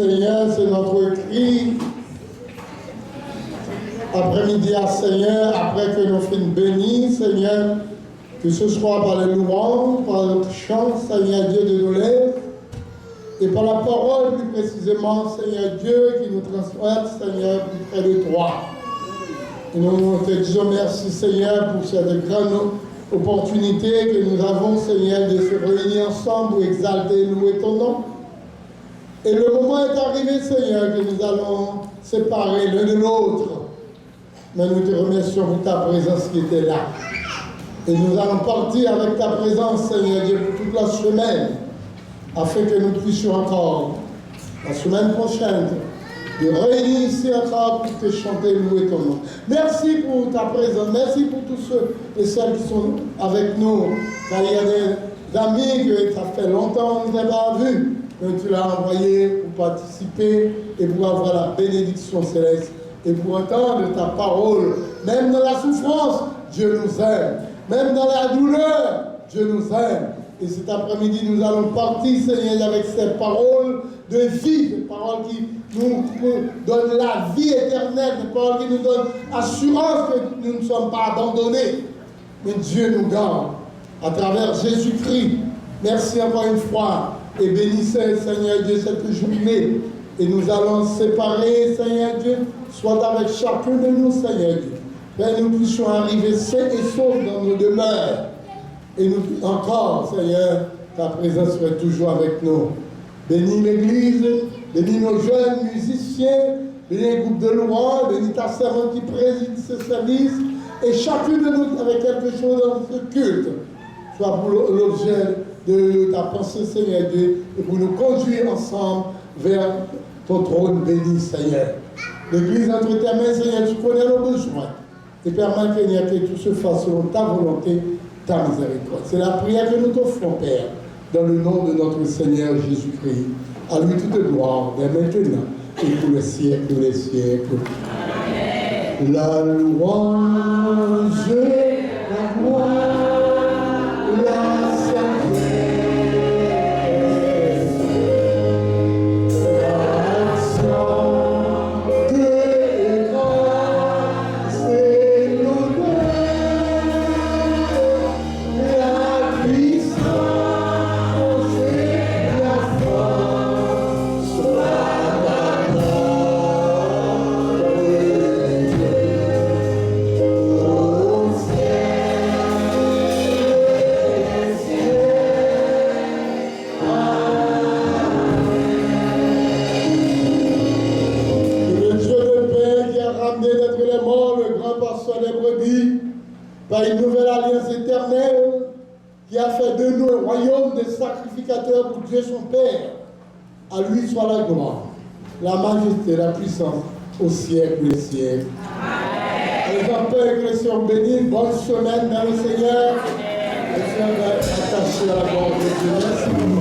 Seigneur, c'est notre cri. Après-midi à Seigneur, après que nous finissons bénis, Seigneur, que ce soit par les louanges, par le chant, Seigneur Dieu de nos lèvres, et par la parole plus précisément, Seigneur Dieu, qui nous transporte, Seigneur, plus près de toi. Et nous te disons merci, Seigneur, pour cette grande opportunité que nous avons, Seigneur, de se réunir ensemble pour exalter, louer ton nom. Et le moment est arrivé, Seigneur, que nous allons séparer l'un de l'autre. Mais nous te remercions pour ta présence qui était là. Et nous allons partir avec ta présence, Seigneur Dieu, pour toute la semaine, afin que nous puissions encore, la semaine prochaine, de réunir ici encore pour te chanter, louer ton nom. Merci pour ta présence, merci pour tous ceux et celles qui sont avec nous. Car il y a des amis que ça fait longtemps qu'on ne t'a pas vu, que tu l'as envoyé pour participer et pour avoir la bénédiction céleste et pour entendre ta parole. Même dans la souffrance, Dieu nous aime. Même dans la douleur, Dieu nous aime. Et cet après-midi, nous allons partir, Seigneur, avec ces paroles de vie, des paroles qui nous donnent la vie éternelle, des paroles qui nous donnent assurance que nous ne sommes pas abandonnés. Mais Dieu nous garde à travers Jésus-Christ. Merci encore une fois et bénissez, Seigneur Dieu, cette journée. Et nous allons séparer, Seigneur Dieu, soit avec chacun de nous, Seigneur Dieu. Que nous puissions arriver sains et saufs dans nos demeures. Et nous, encore, Seigneur, ta présence soit toujours avec nous. Bénis l'Église, bénis nos jeunes musiciens, bénis les groupes de louanges, bénis ta servante qui préside ce service. Et chacun de nous avec quelque chose dans ce culte, soit pour l'objet de ta pensée, Seigneur Dieu, et pour nous conduire ensemble vers ton trône béni, Seigneur. L'Église entre tes mains, Seigneur, tu connais nos besoins. Et permets, Seigneur, que tout se fasse selon ta volonté, ta miséricorde. C'est la prière que nous t'offrons, Père, dans le nom de notre Seigneur Jésus-Christ. À lui toute gloire, dès maintenant et pour les siècles des siècles. Amen. La louange, la gloire, la sagesse, par une nouvelle alliance éternelle qui a fait de nous un royaume de sacrificateurs pour Dieu son Père. À lui soit la gloire, la majesté, la puissance au siècle des siècles. Amen. Les enfants et les sœurs bénis, bonne semaine dans le Seigneur. Les sœurs attachées à la gloire de Dieu. Merci.